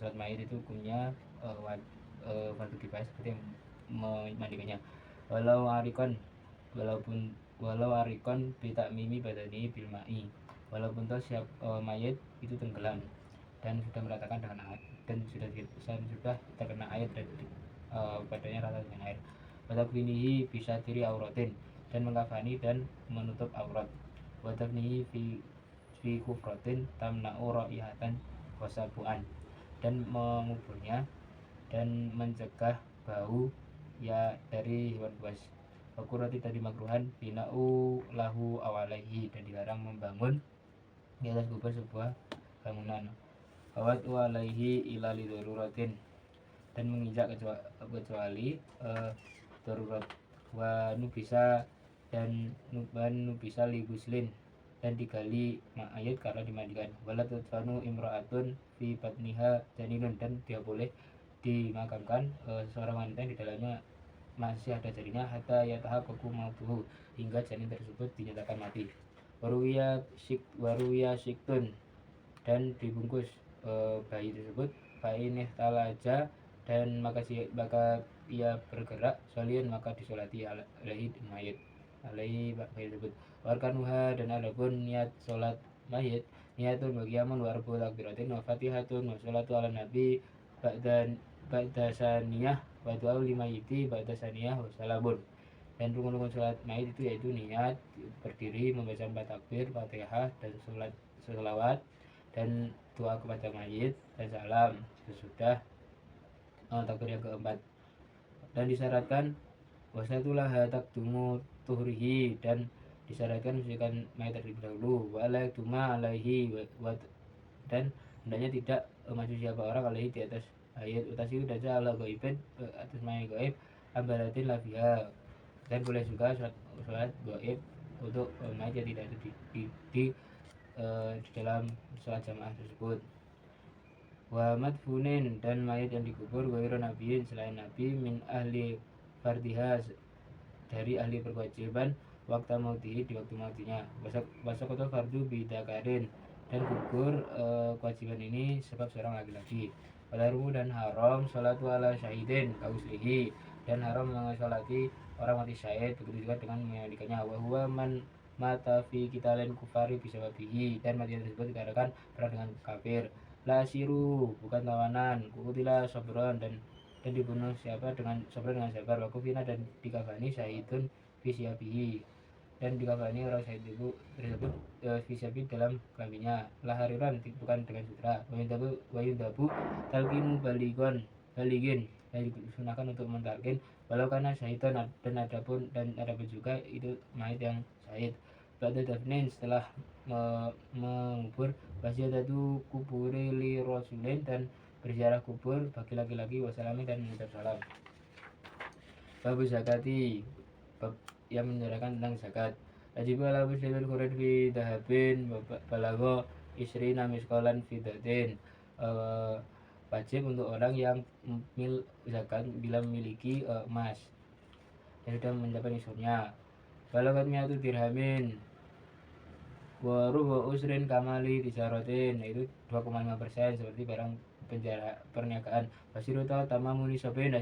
Salat mayit itu hukumnya fardu kifayah seperti memandikannya. Walau arikon bitakmimi badani bil ma'i. Walaupun toh siap mayit itu tenggelam dan sudah meratakan dengan air, dan sudah terkena air, dan badannya rata dengan air. Watakfinihi bisa diri auratin, dan mengkafani dan menutup aurat. Watakfinihi fi kufratin tamna'u ra'ihatan wasabu'an, dan menguburnya dan mencegah bau ya dari hewan buas. Wakurati tadi makruhan bina'u lahu awalaihi, dan dilarang membangun di atas kubur sebuah bangunan. Awat walaihi ila lidururatin, dan menginjak kecuali darurat. Wa nubisa, dan nubisa li guslin, dan digali mayat karena dimandikan. Wala tudfanu imra'atun fi batniha janinun, dan dia boleh dimakamkan seorang wanita yang di dalamnya masih ada janinnya, hatta yatahaqqaqu mautuhu, hingga janin tersebut dinyatakan mati. Waruya siktun, dan dibungkus bayi tersebut, fa'ineh talaja, dan maka ia bergerak, solian maka disolati alaihi mayit tersebut. Warkanuha, dan adapun niat solat mayit, niatun bagiamun warbu takbiratin wa fatihatun wa sholatu ala nabi ba'da saniyah wa du'a limayiti ba'da saniyah wa salamun. Dan rukun-rukun sholat mayit itu yaitu niat, berdiri, membaca 4 takbir, fatihah, dan sholawat, dan doa kepada mayit, dan salam sesudah takbir yang keempat. Dan disyaratkan wasatulah takdumu tuhrihi, dan disyaratkan mensucikan mayit terlebih dahulu. Wa ala tuma alaihi, dan hendaknya tidak maju siapa orang alaihi di atas mayit. Utasiu daja ala gaibin, atas mayit gaib, ambalatin lafiha, dan boleh juga sholat gaib untuk mayit yang tidak ada di dalam sholat jamaah tersebut. Wa madfunin, dan mayit yang dikubur ghairu nabiyin, selain nabi, min ahli fardiha, dari ahli berkewajiban, waktu mautihi, di waktu mautinya. Wasakoto fardu bidakarin, dan gugur kewajiban ini sebab seorang laki-laki. Walarumu, dan haram sholatu ala syahidin kauslihi, dan haram mensolati orang mati syahid, begitu juga dengan menyandikannya. Wa huwa man mata fi qitalin kufari bisababihi, dan mati tersebut dikarenakan perang dengan kafir. La siru, bukan tawanan. Kukutila sabron, dan dibunuh siapa dengan sabron, dengan sabar. Wakufina, dan dikafani syahidun fi siyabihi, dan dikafani orang syahid itu tersebut fisabi dalam kambingnya lahariran bukan dengan sutra wayudabu talkinu baligin yang disunahkan untuk mentalkin walau karena syahidan dan adapun juga itu mayit yang syahid pada dafnin setelah mengubur wasyadatu kuburi li rasulin dan berziarah kubur bagi laki-laki wasalami dan mengucap salam. Babu zakati bab yang menjelaskan tentang zakat. Wajib ala muslimin khurid fi dahabin balago isri namiskolan fidatin. Wajib untuk orang yang mil zakat bila memiliki emas dan sudah mencapai nisabnya. Balagat miatu dirhamin waru usrin kamali tisarotin, itu 2,5% seperti barang perniagaan. Wasiruta tamamu nisabin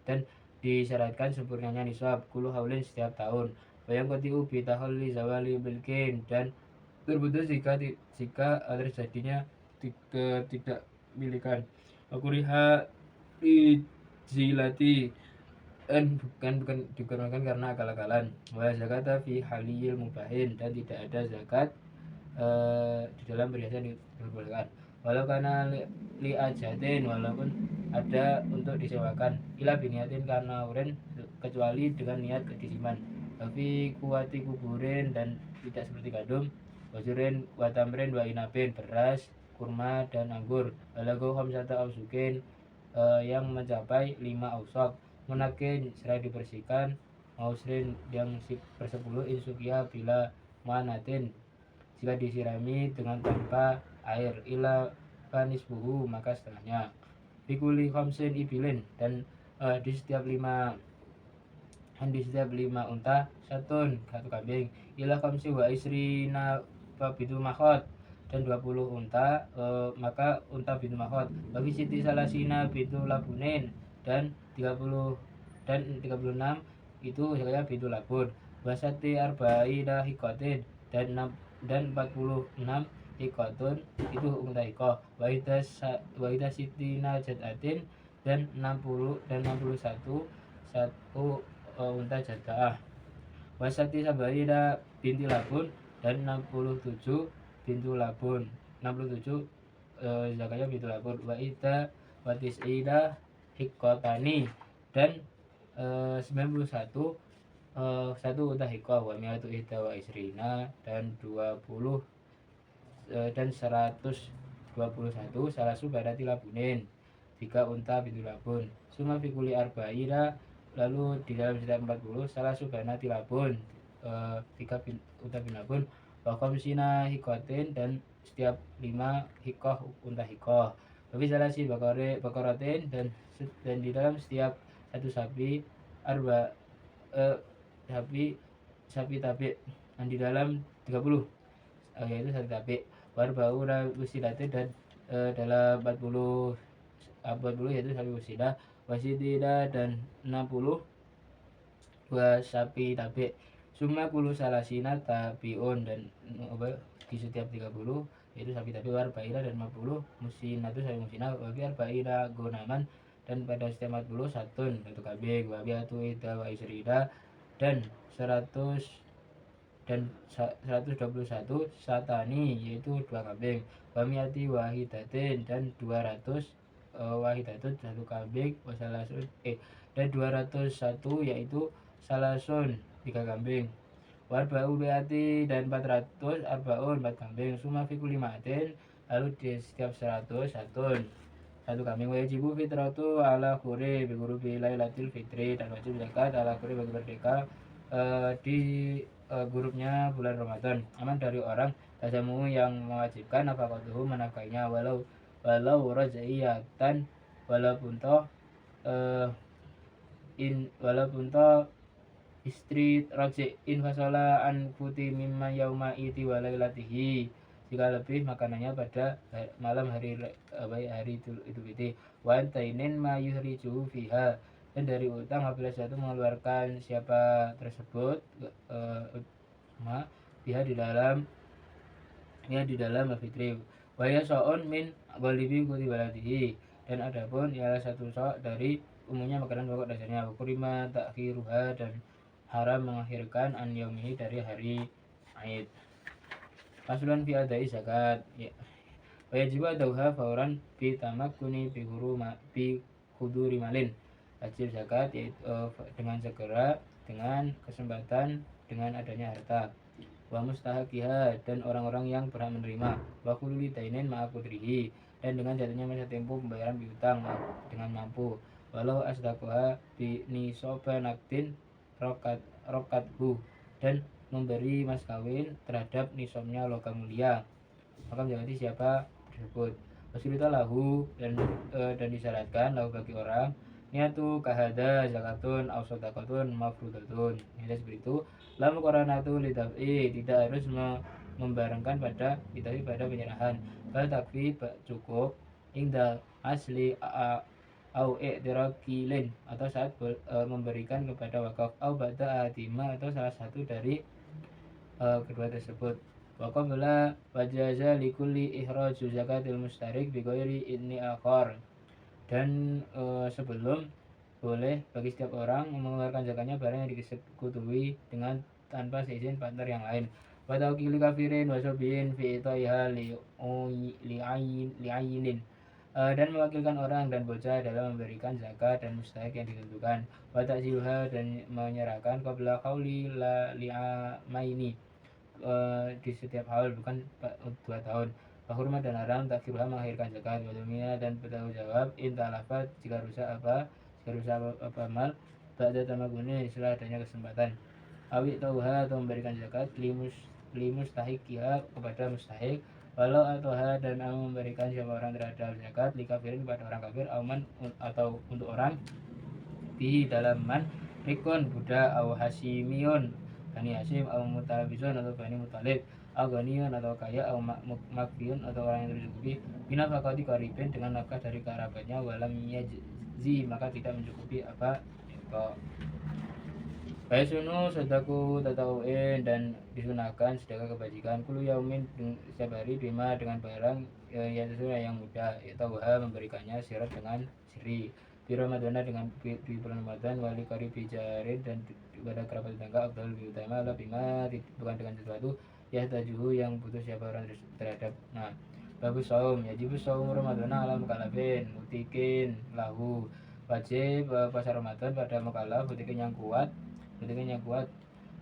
dan disyaratkan sempurnanya nisab kulu haulin setiap tahun. Bayang koti ubi tahalli zawali bilkin dan terputus jika terjadinya tidak milikan. Akuriha dijilati dan bukan digunakan karena akal-akalan. Wa zakata fi haliyil mubahin dan tidak ada zakat di dalam perhiasan diperbolehkan. Walau karena li ajatin walaupun ada untuk disewakan ila biniatin karena uren kecuali dengan niat kedisiman. Tapi kuati kuburin dan tidak seperti gandum wajurin watamrin wa inabin beras kurma dan anggur walago khamsata ausukin yang mencapai 5 ausok munakin serai dibersihkan mausrin yang persepuluh insukia bila manatin jika disirami dengan tanpa air ila panisbuhu maka setengahnya bikuli khamsin ibilin dan di setiap 5 unta satu kambing ila khamsi wa isrina bitu makhot dan 20 unta maka unta bintu makhot bagi siti salasina bintu labunin dan 36 itu saya bintu labun wasati arba'ina hikotin dan 46 hikotun itu unta hikoh wahida sitina jadatin dan 61 satu unta jadaah wasati sabarina binti labun dan 67 bintu labun 67 zakatnya bintu labun wahida watis'ida hikotani dan 91 satu unta hikoh wa mi'atu ihda wa isrina dan 20 dan 121 salasu badati labunin 3 unta bintu labun suma fikuli arba'ina lalu di dalam setiap 40 salasu badati labun 3 unta bintu labun wa khamsina hikotin dan setiap 5 hikoh unta hikoh tapi salasi bakaratin dan di dalam setiap satu sapi sapi tabi dan di dalam 30 yaitu satu tabi warba'una usilatin dan dalam 40 yaitu sapi usilah wasidina dan 60 dua sapi tabi summa kulu salasina tabiun dan di setiap 30 yaitu sapi tabi warba'ina dan 50 musinatu sapi musinah wagi arba'ina gonaman dan pada setiap 40 satu kambing wabiatu ida wa isrida dan 121 satani yaitu 2 kambing wamiati wahidatin dan 200 wahidatun satu kambing wasalasun dan 201 yaitu salasun 3 kambing warba'u biati dan 400 arbaun 4 kambing summa fikul limatin lalu di setiap 100 satu kambing wajibu fitratu ala khuri biguru bilailatil fitri dan wajib zakat ala khuri bagi merdeka di grupnya bulan Ramadan aman dari orang tajamu yang mewajibkan nafkatuhu menafkainya walau raja'iyatan walaupun istri raja'in fasola an kuti mimma yauma iti walailatihi jika lebih makanannya pada malam hari Idul Fitri wa antainin ma yuhriju fiha dan dari utang apabila satu mengeluarkan siapa tersebut dia di dalam fitri wa yasaun min ghalibi kuti waladihi dan adapun ialah satu sok dari umumnya makanan pokok dasarnya ukurima takhiruha dan haram mengakhirkan an yaumihi dari hari Aid. Faslun fi adai zakat. Wajib adauha fauran fi tamakkuni bi huduri malin. Wajib zakat yaitu dengan segera, dengan kesempatan, dengan adanya harta. Wa mustahaqiha, dan orang-orang yang berhak menerima. Wa kulli dainin ma'a qudrihi, dan dengan jatuhnya masa tempo pembayaran piutang dengan mampu. Walau asdaquha bi nisoba naktin rokathu, dan memberi mas kawin terhadap nisabnya logam mulia, maka menjadi siapa tersebut. Wasulita lahu, dan disyaratkan lahu bagi orang niatu kahada zakatun aw sadaqatun mafrudatun. Ini seperti itu. Lam qaranatu lidaf'i, tidak harus membarengkan pada lidaf'i pada penyerahan. Bal takfi cukup ingda asli au i'tirakilin, atau saat memberikan kepada wakaf, au ba'da atima, atau salah satu dari kedua tersebut. Wa qabla wajaza likulli ihraju zakatil mustarik bi ghairi inni akhar, dan sebelum boleh bagi setiap orang mengeluarkan zakatnya barang yang disekutuwi dengan tanpa seizin partner yang lain. Wa tawkili kafirin wa sabiin fi itaiha li'ayinin, dan mewakilkan orang dan bocah dalam memberikan zakat dan mustahik yang ditentukan. Wa ta'ziluha, dan menyerahkan qabla qauli la li'amaini, di setiap haul, bukan 2 tahun. Hurmat dan haram takfiruha, mengakhirkan zakat. Wadumina, dan bertanggung jawab intalafat, jika rusak apa amal ba'da tamaguni, setelah adanya kesempatan. Awik tauha, atau memberikan zakat limustahikiha, kepada mustahik. Walau atoha, dan memberikan siapa orang terhadap zakat likafirin, kepada orang kafir, auman, atau untuk orang bihi dalam man rikun budak, au hasimiyun Bani Hasim, au mutalabizun, atau Bani Mutalib, au ganiyun, atau kaya, au makfiyun, atau orang yang tercukupi, bina fakati qaribin, dengan nafkah dari kerabatnya, walam yajzi, maka tidak mencukupi apa kok. Baisunu sedaku tatauin, dan disunahkan sedekah kebajikan kulu yaumin, setiap hari, bima, dengan barang yang sesuai yang mudah, tauha, memberikannya sirat dengan siri, di Ramadana, dengan di bulan Ramadan, wali kari bijarin, dan kepada kerabat tetangga, abdul lebih utama lah bima, bukan dengan sesuatu ya tajuhu, yang butuh siapa orang terhadap. Nah, bagus saum, yajib saum Ramadana ala mukalafin mutikin lahu, wajib puasa Ramadan pada mukalaf mutikin yang kuat,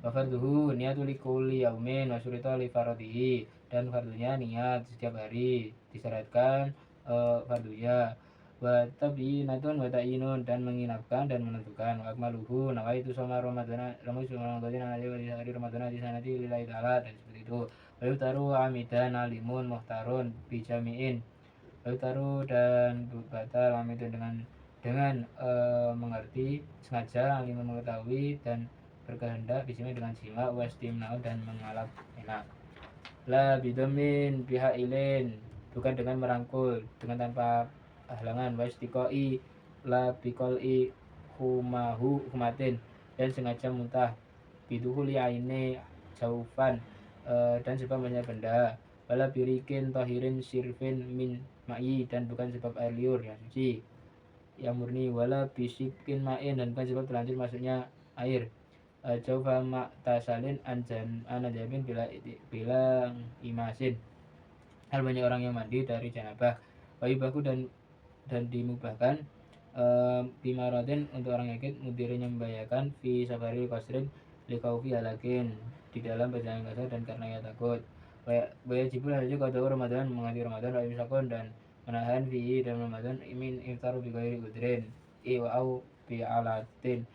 wafarduhu niatul likuli yaumin wasurita li faradihi, dan fardunya niat setiap hari, disyaratkan fardunya. Wa tabyinatun wa ta'inun, dan menginapkan dan menentukan. Wa akmaluhu nawaitu sama Ramadana, di hari Ramadana di sanati lillahi ta'ala, dan seperti itu. Wa yutaru amidan alimun muhtarun bijami'in, wa yutaru, dan batal amidun, dengan mengerti, sengaja, alimun, mengetahui, dan berkehendak bismi, dengan jima, wastimnaun, dan mengalap enak. La bidomin pihak ilin, bukan dengan merangkul, dengan tanpa halangan. Wastiqoi la biqoli humatin, dan sengaja muntah. Biduhuli aine jaufan, dan sebab banyak benda. Wala birikin tohirin sirfin min ma'i, dan bukan sebab air liur yang suci yang murni. Wala bisikin ma'in, dan bukan sebab terlanjur masuknya air. Jaufa maktasalin anajabin bila imasin, hal banyak orang yang mandi dari janabah. Wa'ibaku, dan dimubahkan bimarodin, untuk orang sakit, mudirin, yang membahayakan, fi safari qasrin likaufi halakin, di dalam perjalanan kasar dan karena ia takut. Wajibul haji qadau Ramadan, menghadiri Ramadan, wa imsakun, dan menahan fihi dalam Ramadan, imin iftaru bi ghairi udrin au bi alatin,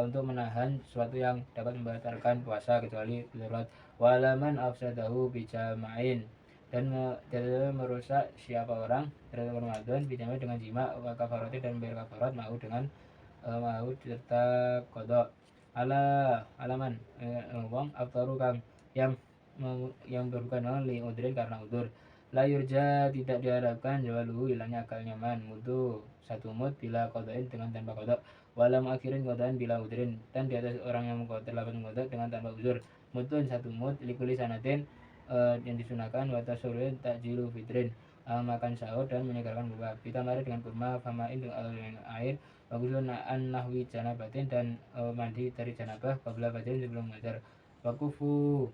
untuk menahan sesuatu yang dapat membatalkan puasa kecuali darurat. Walaman afsadahu bijama'in, dan merusak siapa orang terhadap Ramadan bijama, dengan jima, wa kafarati, dan bayar kafarat, mau dengan mau serta kodok. Alaman wong aftaru kang yang berbuka non li udrin, karena udur. La yurja, tidak diharapkan jawaluhu, hilangnya akal nyaman, mudu 1 mud bila kodoin, dengan tanpa kodok. Walam akhirin kodoin bila udrin, dan di atas orang yang terlalu mengkodok dengan tanpa uzur, mudun 1 mud likuli sanatin, yang disunahkan. Watasurun takjilu fitrin, makan sahur dan menyegarkan buah. Ditambahi dengan kurma, famain dengan air, waguslun an nahwi janabatin dan mandi dari janabah qabla badin sebelum mengajar. Wakufu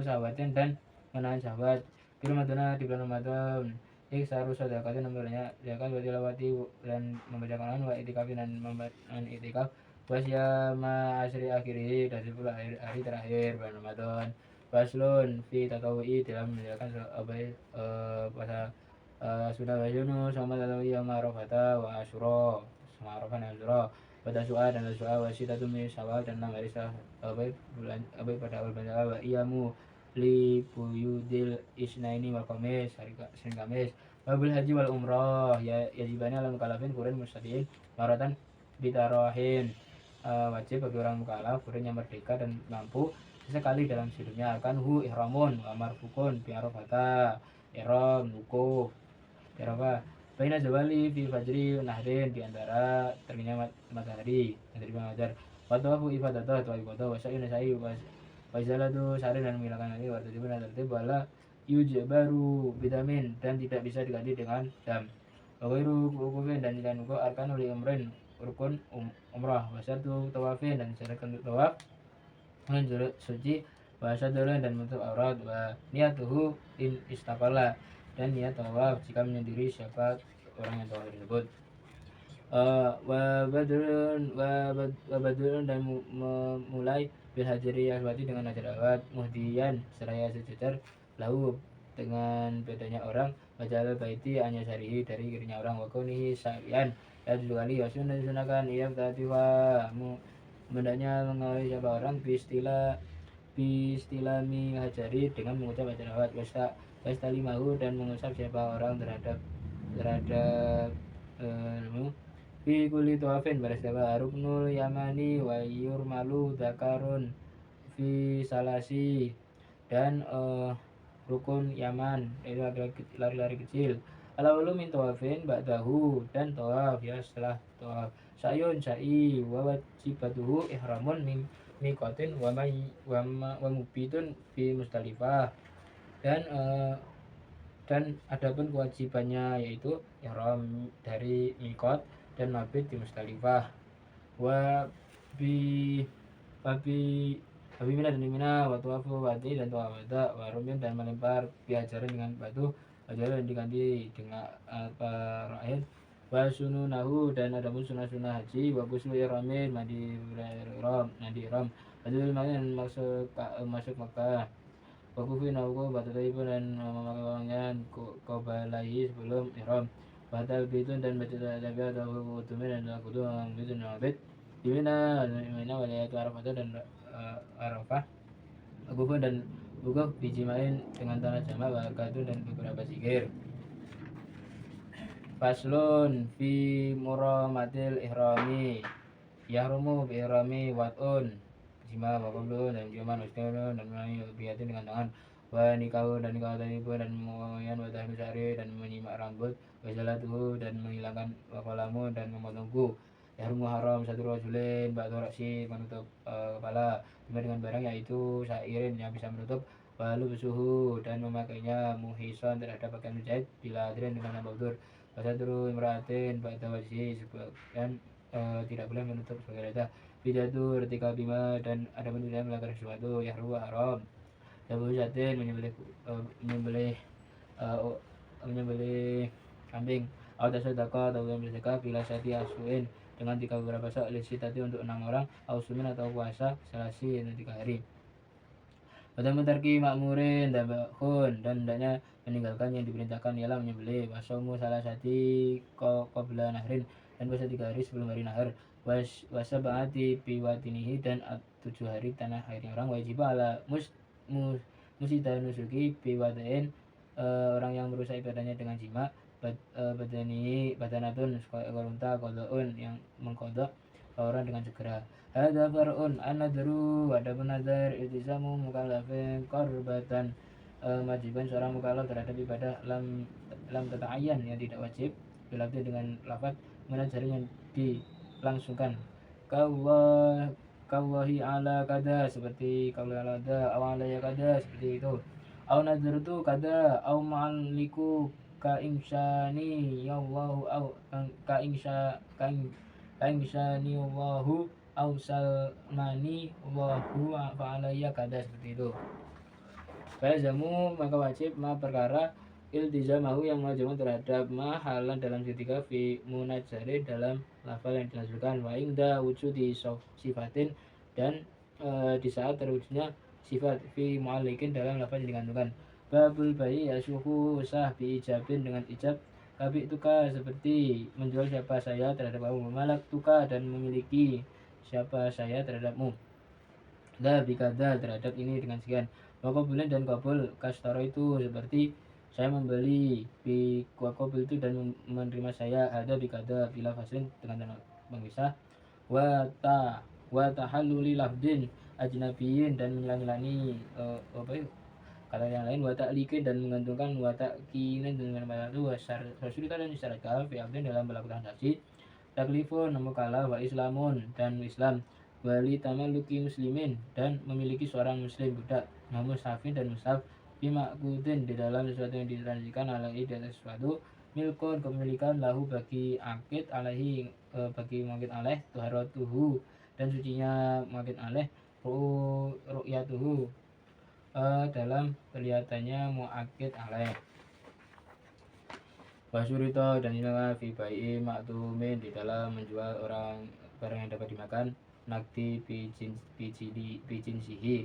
sahabatin dan menahan sahabat. Di Ramadan di bulan Ramadan. Iksaru sedekatin memperbanyak zakat wa tilawati dan membaca Quran wa itikafin dan membaca itikaf wasyama asri akhiri dan 10 hari terakhir bulan Ramadan. Faslun fi tatawu'i dalam menjalankan puasa sunnah wa Yunus sama tatawu'i sama Arafata wa Asyura sama Arafah dan Asyura pada su'a dan su'a wa sitatu min Syawal dan 6 hari bulan pada awal bulan Syawal wa iyamu li buyudil isnaini wal khamis hari Senin Kamis. Wabil haji wal umrah ya yajibannya ala mukalafin kurin mustadiin maratan bitarahin wajib bagi orang mukallaf kurin yang merdeka dan mampu sesekali dalam hidupnya akan ihramun wa marfukun bi arafata ihram wukuf Arafah baina zawali fi fajri nahrin di antara terbitnya matahari yang terbitan fajar wa tawafu ifadatah wa ibadah wa sa'yun sa'i wa izalatu syari dan menghilangkan ini wa tertibun dan tertib wala yujbaru bidamin dan tidak bisa diganti dengan dam wa ghairu wukufin dan tidak nunggu arkanul umrin rukun umrah wa syartu tawafin dan syarat untuk tawaf menurut suci bahasa dulu dan menutup aurat wa niatuhu in istaqala dan niat tawaf jika menyendiri siapa orang yang tawaf tersebut. Wa badrun dan memulai bil hajri aswati dengan hajar aswad muhdiyan seraya sejajar lahu dengan bedanya orang wajal baiti hanya syarihi dari kirinya orang wa kaunihi sa'yan dan dua kali wasun dan sunahkan ia tatiwa mendaknya mengawali siapa orang bistilami hajari dengan mengucap hajar aswad wastalimahu dan mengusap siapa orang terhadap fi kulli tawafin barastaba ruknul yamani wa yurmalu zakarun fi salasi dan rukun Yaman itu lari-lari kecil alawalu min tawafin ba'dahu dan tawaf ya setelah tawaf sayun sa'i wa wajibatuhu ihramun min miqatin wa mubitun fi Musdalifah dan adapun kewajibannya yaitu ihram dari miqat dan mabit di Musdalifah wa mina dan mina wa tawafu wadi dan tawaf wada wa rumyun dan melempar bihajaran dengan batu hajaran diganti dengan rahin wa sununahu dan ada sunnah haji wa ghuslu ihramin mandi ihram adul dan masuk Makkah wa kufi nauku batu taibun dan memakai wangian qabalahi sebelum ihram batal bitun dan baca tabiat atau kutumin dan kutu bitun mabit di mina walayatu Arafah dan Arafah wukuf dan wukuf dijimain dengan tanah jamak wakatu dan beberapa zikir. Faslun fi muramatil ihrami yahrumu bi ihrami wat'un jima wa qablu dan jaman ustadun dan biatin dengan tangan wa nikahu dan nikah ibu dan muayyan wa tahmil syari dan menyimak rambut wa jalatuhu dan menghilangkan kalamu dan memotongku yahrumu haram satu rajulin ba'du ra'si menutup kepala dengan barang yaitu syairin yang bisa menutup walu suhu dan memakainya muhison terhadap pakaian menjahit bila adrin dengan nambah udur wasaturu imra'atin ba'da wajhi dan tidak boleh menutup sebagai rata bidatu retika bima dan ada tidak melanggar sesuatu yahrumu haram Abu Jatin menyembelih kambing atau sedekah atau sedekah bila sati asuin dengan 3 beberapa sak lisitati untuk 6 orang ausumin atau puasa selasi 3 hari pada mentarki makmurin dan bakhun dan hendaknya meninggalkan yang diperintahkan ialah menyembelih wasomu salah sati qabla nahrin dan puasa 3 hari sebelum hari nahar wasabati biwatinihi dan 7 hari tanah airnya orang wajib ala musida nusuki biwadain orang yang merusak ibadahnya dengan jima badanatun ekor unta kodoun yang mengkodok orang dengan segera ada farun anadru ada penazar iltisamu mukallafin korbatan majiban seorang mukallaf terhadap ibadah lam tata'ayyan yang tidak wajib dilafzi dengan lafaz menazar yang dilangsungkan kawahi ala kada seperti kalau ala awalaya kada seperti itu au nazartu kada au ma'aliku ka insani yallahu au ka insya ka insani Allahu au salmani Allahu fa'alayya kada, seperti itu. Jamu maka wajib ma perkara iltizamahu yang mewajibkan terhadap ma halan dalam ketika fi munajjari dalam lafal yang dilanjutkan wa inda wujudi sifatin dan di saat terwujudnya sifat fi mu'allikin dalam lafal yang digantungkan. Babul bayi yasuhu sah bi ijabin dengan ijab kabi tuka seperti menjual siapa saya terhadap kamu, malak tuka dan memiliki siapa saya terhadapmu, da bikada terhadap ini dengan sekian. Wakobulan dan kabul kastaro itu seperti saya membeli bi wakobil itu dan menerima saya, ada bikada bila faslin dengan tanda pengpisah. Wa tahalluli lafdin ajnabiyin dan mengulangi kata yang lain, wa ta'liqin dan menggantungkan, wa ta'kinan dengan kata itu, wa syarita dan isyarat fi abdin dalam melakukan transaksi, taklifun mukalaf, wa islamun dan Islam, wali tamalluki muslimin dan memiliki seorang muslim budak, musafin dan musaf, bimakudin di dalam sesuatu yang ditransaksikan, alaihi di atas sesuatu, milkun kepemilikan, lahu bagi akid, alaihi bagi mungkin alaih, tuharatuhu dan sucinya mungkin alaih, ru'yatuhu dalam kelihatannya mu'akid alaih. Wasurito dan inilah fi bai'i maktumin di dalam menjual orang barang yang dapat dimakan, nakti bijinsihi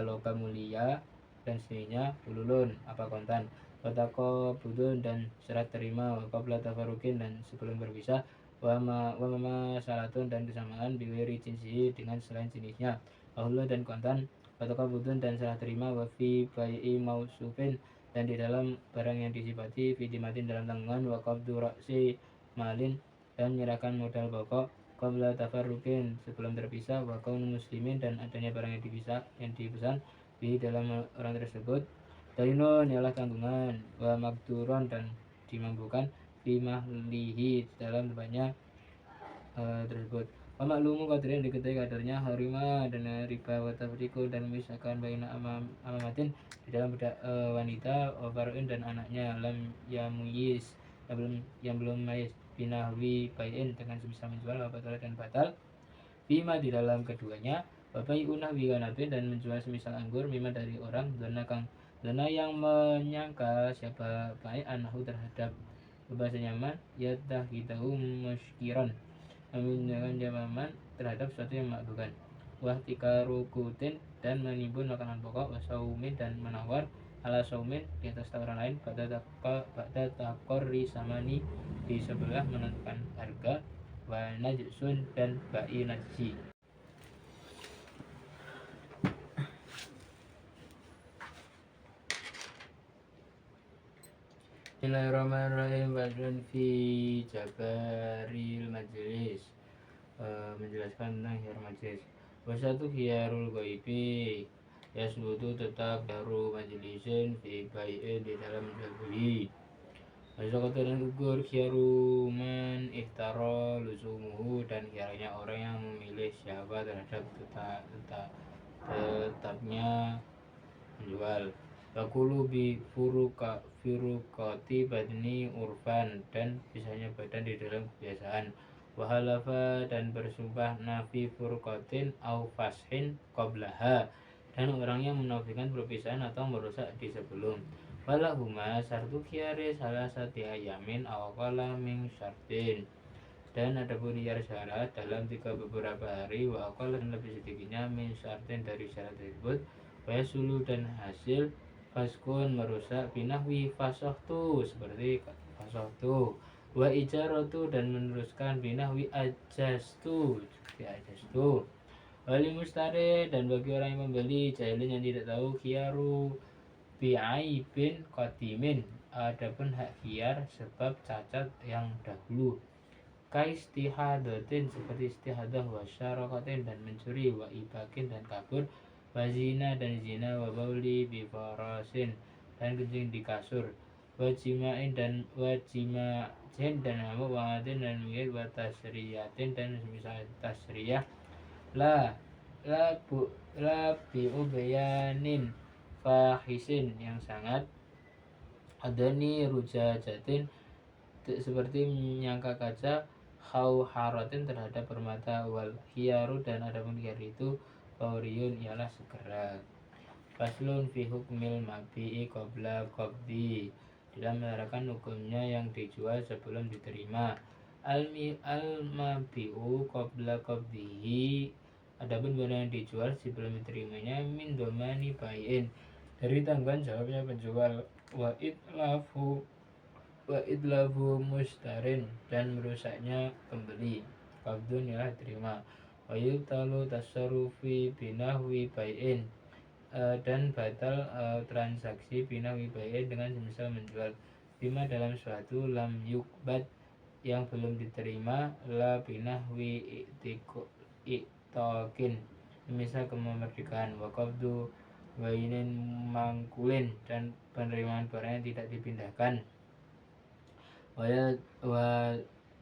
logam mulia dan seninya, ululun apa kontan, watako budun dan syarat terima, qabla tafarukin dan sebelum berpisah, wa mama salatun dan kesamaan biwiri jinsihi dengan selain jenisnya, ahulun dan kontan, watako budun dan syarat terima, wa fi bai'i mausufin dan di dalam barang yang disifati, fidimatin dalam tanggungan, wa qabdu ra'si malin dan menyerahkan modal pokok, qabla tafarruqin sebelum terpisah, wa kaunu muslimin dan adanya barang yang dipesan di dalam orang tersebut, dainun ialah tanggungan, wa makduron dan dimampukan, fi mahlihi dalam tempatnya tersebut, wa maklumu qadrin diketahui kadarnya, harima dan riba, wa tafriqu dan memisahkan baina amamatin di dalam wanita, wa faru'in dan anaknya, lam yamuyiz yang belum mayyiz, binahwi bai'in dengan semisal menjual, wa batal dan batal, bima di dalam keduanya, wa bai'unah biganabin dan menjual semisal anggur, mima dari orang, dana yang menyangka siapa baik anahu terhadap bahasa nyaman, yadah hitahu muskiran meminjamkan jamaman terhadap sesuatu yang memakbukan, wah tikarukutin dan menimbun makanan pokok, wasaumin dan menawar ala saumin di atas tawaran lain, pada takori samani di sebelah menentukan harga, wa najsun dan ba'i najsi. Bismillahirrahmanirrahim. Badan fi jabaril majlis, menjelaskan tentang hiyar majlis. Wasatu hiyarul ghaibi yasbutu tetap baru majlisin fi bai'in di dalam menjual beli. Wasakata dan gugur hiyaruman ihtara lusumuhu dan hiyarnya orang yang memilih siapa terhadap tetapnya menjual. Wakulu bi furukati badni urfan dan pisahnya badan di dalam kebiasaan. Wahalafa dan bersumpah nafi furukatin au fashin qablaha dan orang yang menafikan perpisahan atau merusak di sebelum. Walahuma sartu khiyari salah satu ayamin awakala min syartin dan adapun hiyar syarat dalam 3 beberapa hari, wa aqal dan lebih sedikitnya min syartin dari syarat tersebut, wa yasulu dan hasil faskun merusak, binahwi fasohtu seperti fasohtu, wa ijaratu dan meneruskan, binahwi ajastu seperti ajastu, wali mustari dan bagi orang yang membeli jahilin yang tidak tahu, khiyaru bi'aibin qadimin adapun hak khiyar sebab cacat yang dahulu, kaistihadatin seperti istihadah, wa syarakatin dan mencuri, wa ibakin dan kabur, wazina dan zina, wa bauli bifarasin dan kencing di kasur, wajimain dan wajima'in dan ngamuk, wangatin dan mengit, wa tasriyatin dan semisal tasriyah, la bi'ubayanin fahisin yang sangat adani rujajatin seperti menyangka kaca, haratin terhadap permata, wal hiyaru dan adapun hiyar itu fauriyun ialah segera. Faslun fi hukmil mabi'i qabla qabdi, dalam menerangkan hukumnya yang dijual sebelum diterima. Al mabi'u qabla qabdihi, adapun barang yang dijual sebelum diterimanya, min domani bai'in, dari tanggungan jawabnya penjual, wa idlafu mustarin, dan merusaknya pembeli, qabdun ialah terima. Wa yubtalu tasarrufi binahwi bai'in, dan batal transaksi binahwi bai'in dengan semisal menjual, bima dalam suatu lam yukbad yang belum diterima, la binahwi i'tokin misal kemerdekaan, wa qabdu bainin mangkulin, dan penerimaan barang yang tidak dipindahkan, wa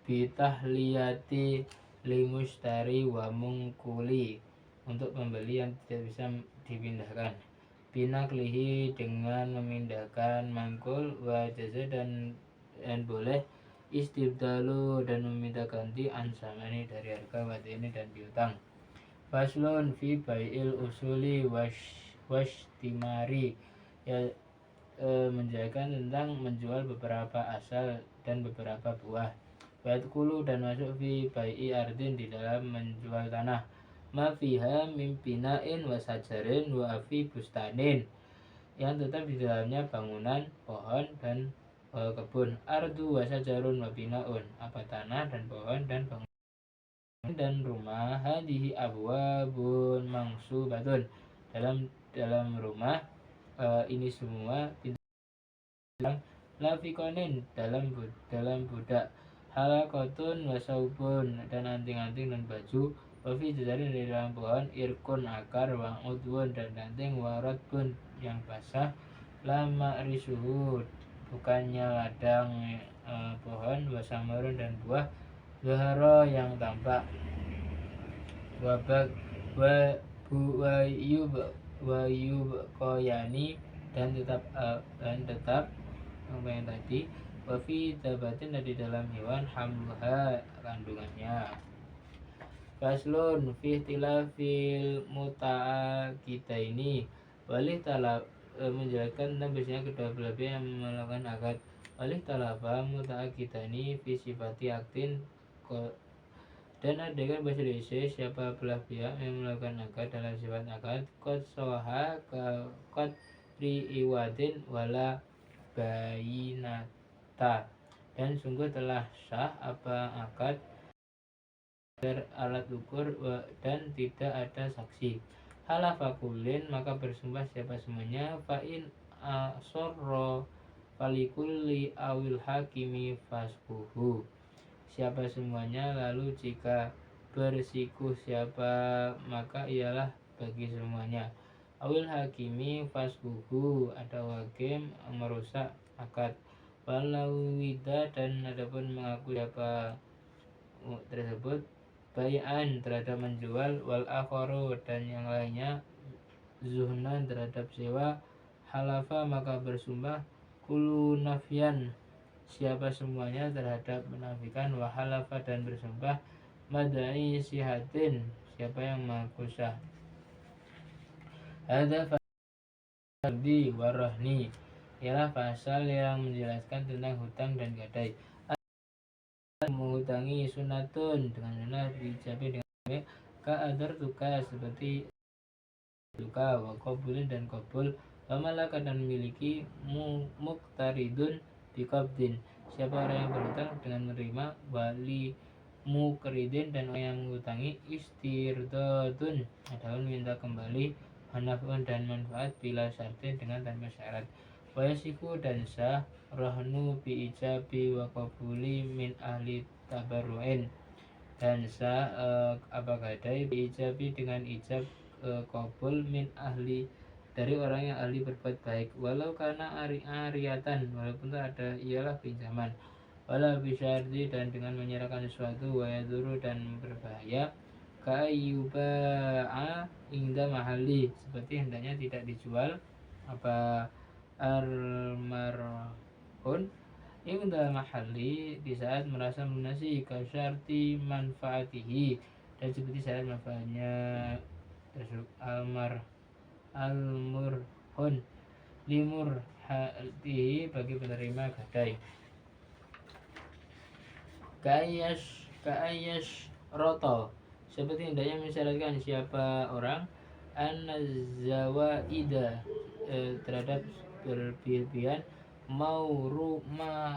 bitahliyati limustari wa mungkuli, untuk pembeli yang tidak bisa dipindahkan, binaklihi dengan memindahkan mangkul, wa jaza dan boleh istibdalu dan meminta ganti ansamani dari harga, wadini dan piutang. Faslun fi bai'il usuli washtimari, ya menjelaskan tentang menjual beberapa asal dan beberapa buah. Yadkhulu, dan masuk fi bai'i ardin, di dalam menjual tanah, ma fiha min bina'in wa sajarin wa fi bustanin, yang tetap di dalamnya bangunan, pohon dan kebun. Ardu wa sajarun wa bina'un, apa tanah dan pohon dan bangunan dan rumah. Hadihi abwabun mangsubatun, dalam rumah ini semua lafikonin, dalam budak, halakotun wasaubun, dan anting-anting dan baju, wafi jajarin, di dalam pohon, irkun akar, wa udwun dan anting, waratbun yang basah, lama risuhud bukannya ladang pohon, wasamarun dan buah, zahara yang tampak, wabak wayub koyani, dan tetap apa yang tadi, wafi dabatin, di dalam hewan, hamluha kandungannya. Faslun fi ikhtilafil muta'a kita ini, walih talab, menjelaskan tentang biasanya kedua belah pihak yang melakukan akad. Walih talaba muta'a kita ini fi sifati aktin, dan adegan bahasa Indonesia siapa belah pihak yang melakukan akad dalam sifat akad, qad soha qad riiwadin wala bayinata, dan sungguh telah sah apa akad alat ukur dan tidak ada saksi. Halafakulin, maka bersumpah siapa semuanya, fa'in asorro falikulli awil hakimi fasbuhu, siapa semuanya, lalu jika bersikuh siapa maka ialah bagi semuanya, awil hakimi fasbuhu, atau hakim merusak akad, walau wida, dan adapun mengaku siapa tersebut, bai'an terhadap menjual, wal akharu, dan yang lainnya, zuhnan terhadap sewa, halafa maka bersumpah, kulu nafyan siapa semuanya terhadap menafikan, wa halafa dan bersumpah, madai sihatin siapa yang mengaku sah. Hadza fardhi warahni, ialah pasal yang menjelaskan tentang hutang dan gadai. Menghutangi sunatun, dengan sunnah dicapai dengan ka'adar tuka, seperti tuka, wa qabulin dan qabul, wa malaka, dan memiliki, muktaridun biqabdin, siapa orang yang berhutang dengan menerima, wali mukridin, dan orang yang menghutangi, istirdadun, adapun minta kembali, manfaat dan manfaat, bila syartin, dengan tanpa syarat, wa yasiku, dan sah, rahnu bi ijabi wa qabuli min ahli tabarru'in, dan sah apa gadai bi ijabi dengan ijab qabul min ahli, dari orang yang ahli berbuat baik, walau karena ariatan, walaupun ada ialah pinjaman, wala bisyardi, dan dengan menyerahkan sesuatu, wa yaduru, dan berbahaya, ka'ayyuba'a ingda mahali, seperti hendaknya tidak dijual apa armar hun inda mahalli di saat merasa melunasi kasyarti manfaatihi dan seperti syarat manfaatnya tersebut almurhun limur hatihi bagi penerima gadai kaayas roto seperti hendaknya mensyaratkan siapa orang an-zawaida terhadap berlebihan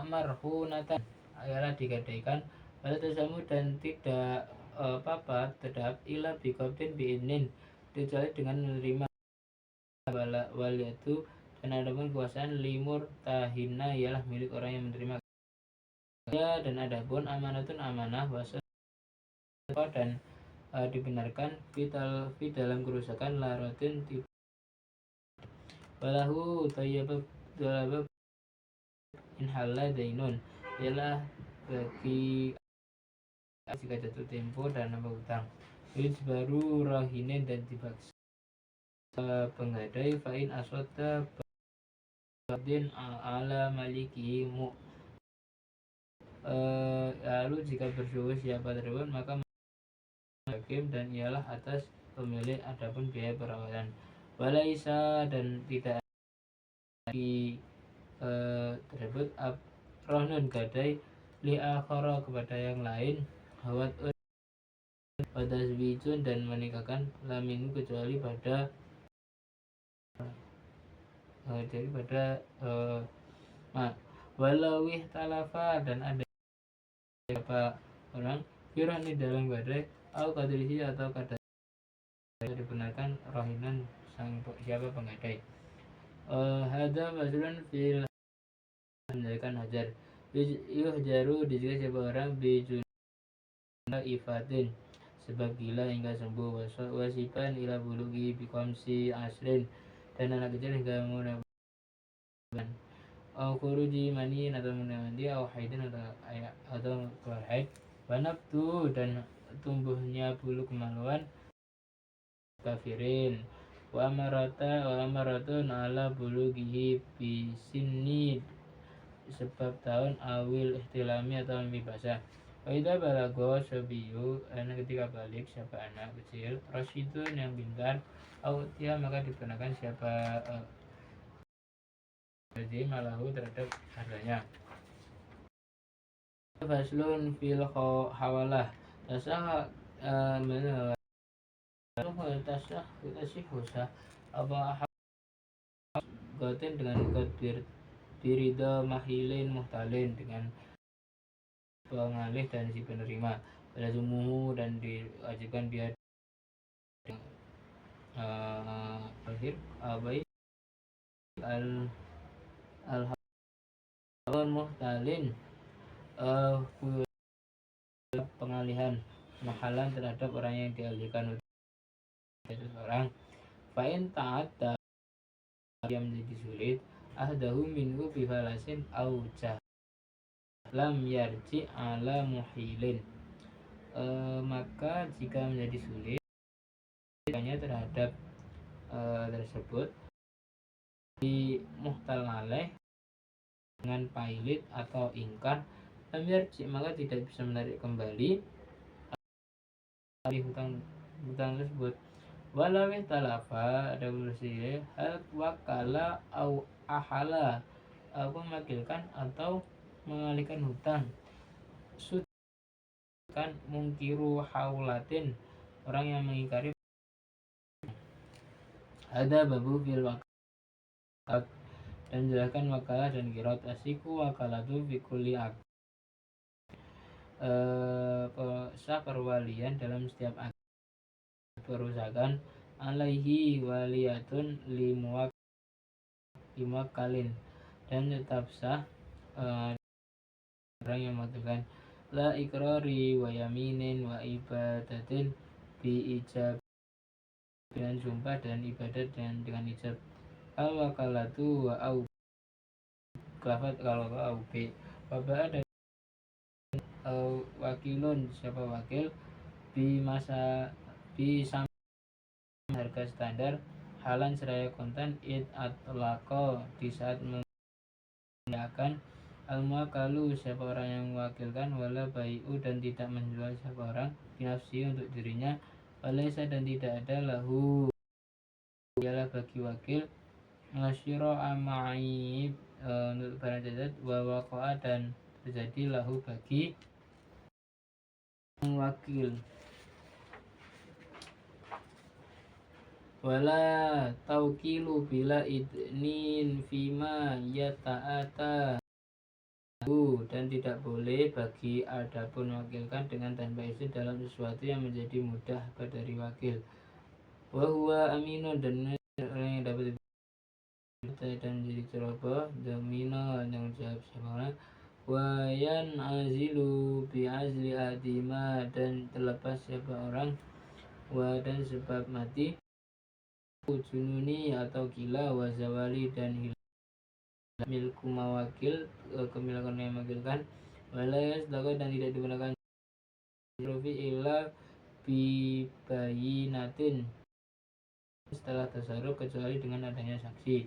marhunatan ialah digadaikan wala tasamu dan tidak apa-apa terhadap ila biqabdin bi'inin kecuali dengan menerima waliyatu dan adapun kekuasaan limur tahina ialah milik orang yang menerima ya dan adapun amanatun amanah wasa dan dibenarkan di dalam kerusakan larotin walahu tayyibab inhala dainun ialah bagi jika jatuh tempo dan nama utang baru rahinin dan dipaksa penggadai fa'in aswata badin ala maliki lalu jika bersyukur siapa tersebut maka hakim dan ialah atas pemilik adapun biaya perawatan walaisa dan tidak lagi tersebut rohnun gadai li akhara kepada yang lain hawat pada zwijun dan menikahkan laminu kecuali pada walawih talafa dan ada beberapa orang firani dalam badai atau kadrisi atau kadar dibenarkan rohinan sang siapa penggadai hada masalan fil menjadikan hajar yuhjaru dijika siapa orang bijuna ifatin sebab gila hingga sembuh wasipan ila bulugi bikomsi asrin dan anak kecil hingga menggunakan khuruji mani atau mandi atau haidin atau keluar haid wanabtu dan tumbuhnya bulu kemaluan kafirin wa amaratun ala bulughihi bisinni sebab tahun awil ihtilami atau mimpi basah wa idza balago sabiyu ketika balik siapa anak kecil rasyidun yang pintar au dia maka dikenakan siapa jadi malahu terhadap harganya faslun fil hawalah tasah tasih usah apa goten dengan god birida mahilin muhtalin dengan pengalih dan si penerima pada jumuhu dan diwajibkan biar akhir baik al muhtalin pengalihan mahalan terhadap orang yang dialihkan seseorang fa'in ta'atta yang menjadi sulit ahdahu minhu bifalasin aujah lam yarji ala muhilin maka jika menjadi sulit hanya terhadap tersebut di muhtal alaih dengan pailit atau ingkar lam yarji maka tidak bisa menarik kembali hutang tersebut walawih talafa ada bersih hal wakala au ahala memakilkan atau mengalihkan hutang kan mungkiru haulatin orang yang mengingkari ada babu fil wakalat dan jelaskan wakalah dan kirot asiku wakalatu fikuli sah perwalian dalam setiap perusahaan alaihi waliyatun limuwakalin dan tetap sah orang yang mengatakan la ikrari wa yaminin wa ibadatin bi ijab dengan sumpah dan ibadat dan dengan ijab al wakalatu wa au kelafat kalau au bi wabah dan wakilun siapa wakil bi harga standar halan seraya kontan id atlaqo di saat akan al-muwakkalu siapa orang yang mewakilkan, wala bai'u dan tidak menjual siapa orang binafsi untuk dirinya, walaysa dan tidak ada lahu ialah bagi wakil ngasyiro amaib untuk barang cacat wa waqa'a dan terjadi lahu bagi wakil. Wala taukilu bila idnin fima yata'ata dan tidak boleh bagi adapun wakilkan dengan tanpa izin dalam sesuatu yang menjadi mudah dari wakil. Wa huwa aminun dan orang yang dapat dan menjadi ceroboh domino yang jawab siapa orang. Wayan azilu bi azli adima dan terlepas siapa orang wa dan sebab mati jununi atau gila wa zawali dan hilang milku mawakil kemilakan yang mewakilkan walayas lakukan dan tidak digunakan rufi illa bibayinatin setelah tasarruf kecuali dengan adanya saksi.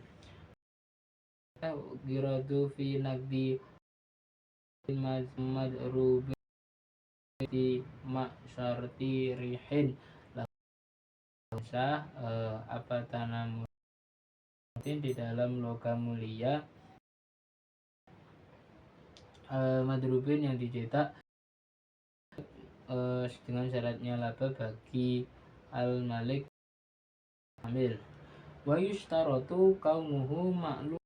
Giradu fi nagdi madrubi di masyarti rihin sah apa tanam di dalam logam mulia madrubin yang dicetak dengan syaratnya laba bagi al-malik amil. Wa yushtaratu kaumuhu ma'lum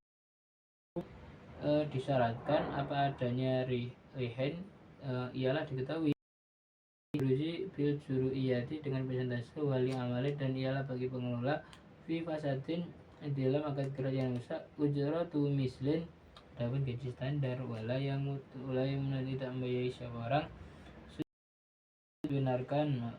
disyaratkan apa adanya rihen ialah diketahui bil juru'iyati dengan persentase wali amalin dan ialah bagi pengelola fi fasadin dalam akad kerajaan rusak ujratu mislin dapat gaji standar wala yang tidak membayar siapa orang benarkan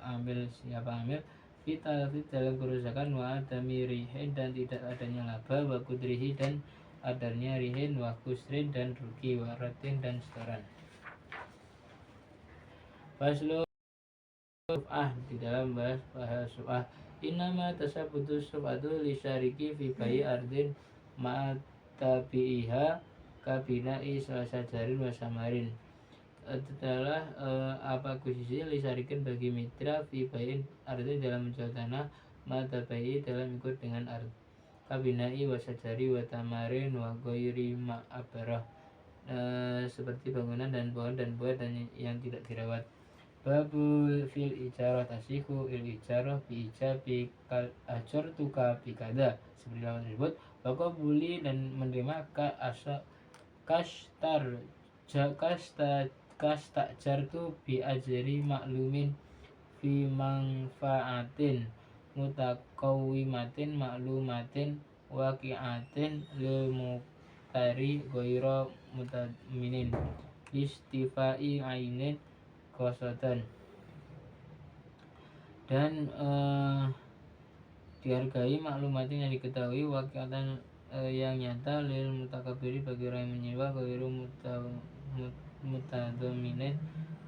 ambil siapa ambil fit dalam kerusakan wa adami rihin dan tidak adanya laba wa kudrihi dan adanya rihin wa kusrin dan rugi wa ratin dan setoran. Faslu di dalam bahas su'ah inama tasabutu subatu li syariki fi bayi ardin ma'atabi'iha kabina'i sajarin wa samarin adalah apa khususnya lisarikin bagi mitra fi bayin ardin dalam menjual tanah ma'atabi'i dalam ikut dengan ard kabina'i wa sajari wa tamarin wa ghairi ma'abarah seperti bangunan dan pohon dan buah dan yang tidak dirawat. Babul fil ijarah tasihu il ijarah bi ijabi kal ajar tuka bi kada seperti lawan tersebut bahwa buli dan menerima ka asa kastar jartu bi ajri maklumin fi manfaatin mutaqawimatin maklumatin waqi'atin lil muqtari ghaira mutaminin istifai ainin kosotan dan dihargai maklumatin yang diketahui wakiatan yang nyata lil mutakabiri bagi orang yang menyewa ghairu mutadaminin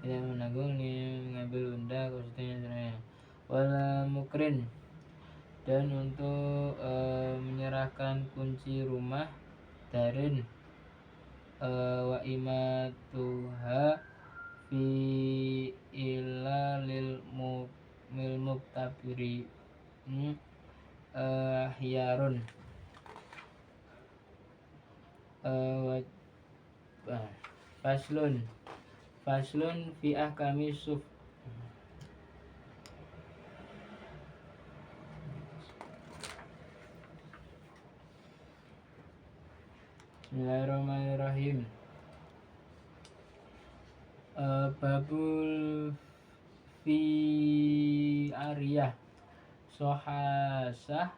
tidak menanggung ini mengambil benda kosotan yang seraya wala mukrin dan untuk menyerahkan kunci rumah darin wa imatuha fi ilalil muktabiri hiyarun faslun fi ahkami suf Bismillahirrahmanirrahim. Babul fi ariyah sohasah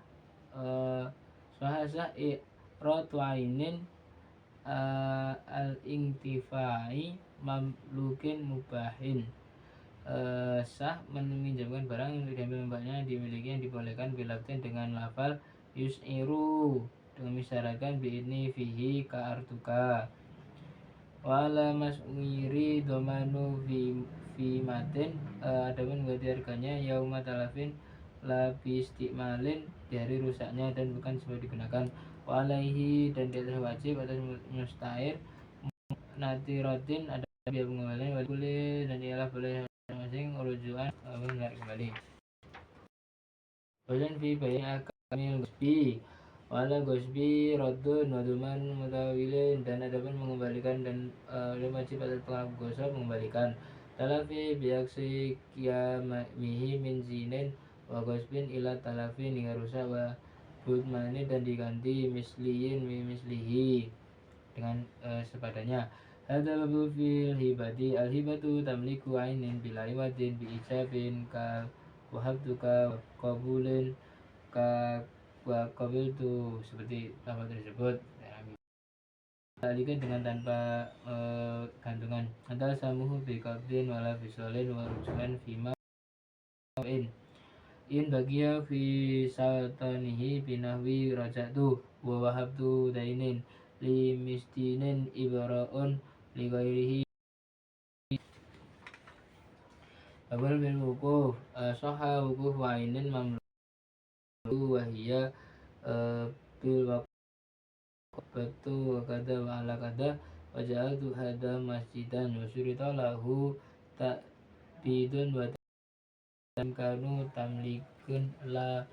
iqratu ainin al-intifai mamlukin mubahin sah meminjamkan barang yang diambil manfaatnya dimiliki yang dibolehkan bilaftin dengan lafal yus'iru dengan mensyaratkan bi'idni fihi ka'artuka wala mas'wiri domanu fi matin adapun ganti harganya yauma talafin la bi istimalin di hari rusaknya dan bukan sebab digunakan walaihi dan di atas wajib atas mustair natirotin ada biaya pengembalian walikuli dan ialah boleh masing-masing rujukan menarik kembali. Wajan fi bayi akamil gosbi wala gosbi rodun waduman mutawilin dan adapun mengembalikan dan wajib atas pengelaku gosok mengembalikan. Talafi biaksi kiamihi min zinin wa gosbin ila talafi hingga rusak wa budmani dan diganti misliyin mislihi dengan sepadanya. Hadza babu fil hibati al hibatu tamliku ainin bila iwadin bi ijabin ka wahabtuka qabulin ka wa qabiltu seperti lafaz tersebut. Balikan dengan tanpa gantungan. Antara samuhu bi qabdin wala bisolin wa rujulan fima in bagia fi satanihi binahwi rajatu wa wahabtu dainin li mistinin ibara'un li ghairihi abal bil wukuf soha wukuf wa ainin mamlu wa hiya bil waqtu wa kada wa ala kada wa ja'altu hada masjidan wa syurita lahu ta'bidun wa kanu tamlikun la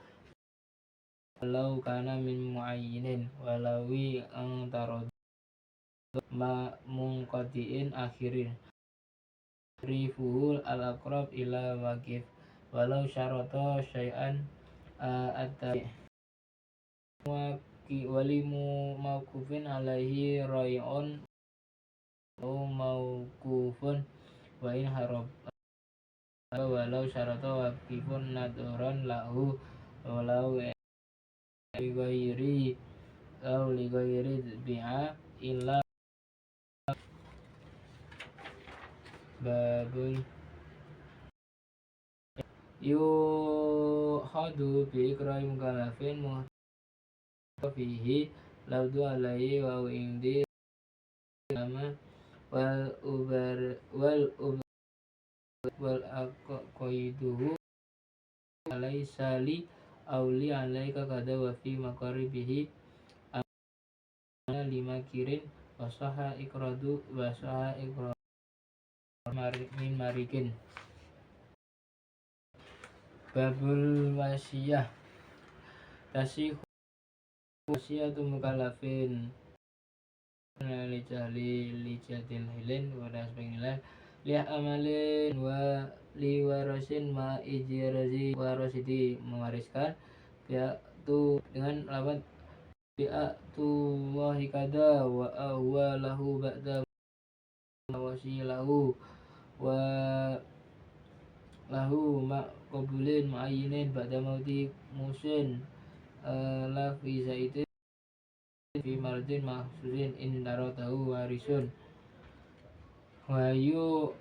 walau kana min muayyinin walawi antara ma mungqadiin akhirin rifuhul al aqrab ila waqif walau syarata syai'an at-tabi walimu mauqufin alaihi rai'un au mauqufun wa in harab walau syarata waqifun nadran lahu walau lighairi au lighairi bi'a illa babul yuhadu bi ikrai mukallafin muhtafihi laudu alaihi wa indi nama wal aqaiduhu alaisa li auli alaika kada wa fi maqaribihi ana lima kirin wasaha ikradu wasaha ikradu min marikin. Babul wasiyah tasih wasiyatu mukallafin li jahli li jadil hilin wa dasbengillah li amalin wa li warasin ma ijrazi warasiti mewariskan ya tu dengan lafaz bi'a tu wahi kada wa huwa lahu ba'da wasilahu wa lahu ma qabulin muayyinin ba'da mauti musin la fi zaitin fi mardin mahsusin in daratahu warisun wayu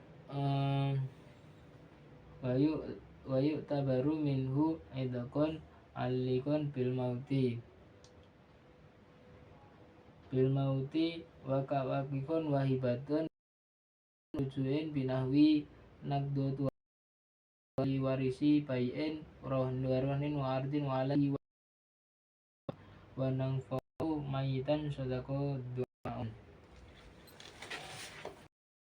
tabaru minhu idakon alikon bil mauti wakifon wahibatun rujuin binahwi naqdotu warisi bai'in rohnin wa ardin wa alaihi wa nangfa'u mayitan sodako du'a'un.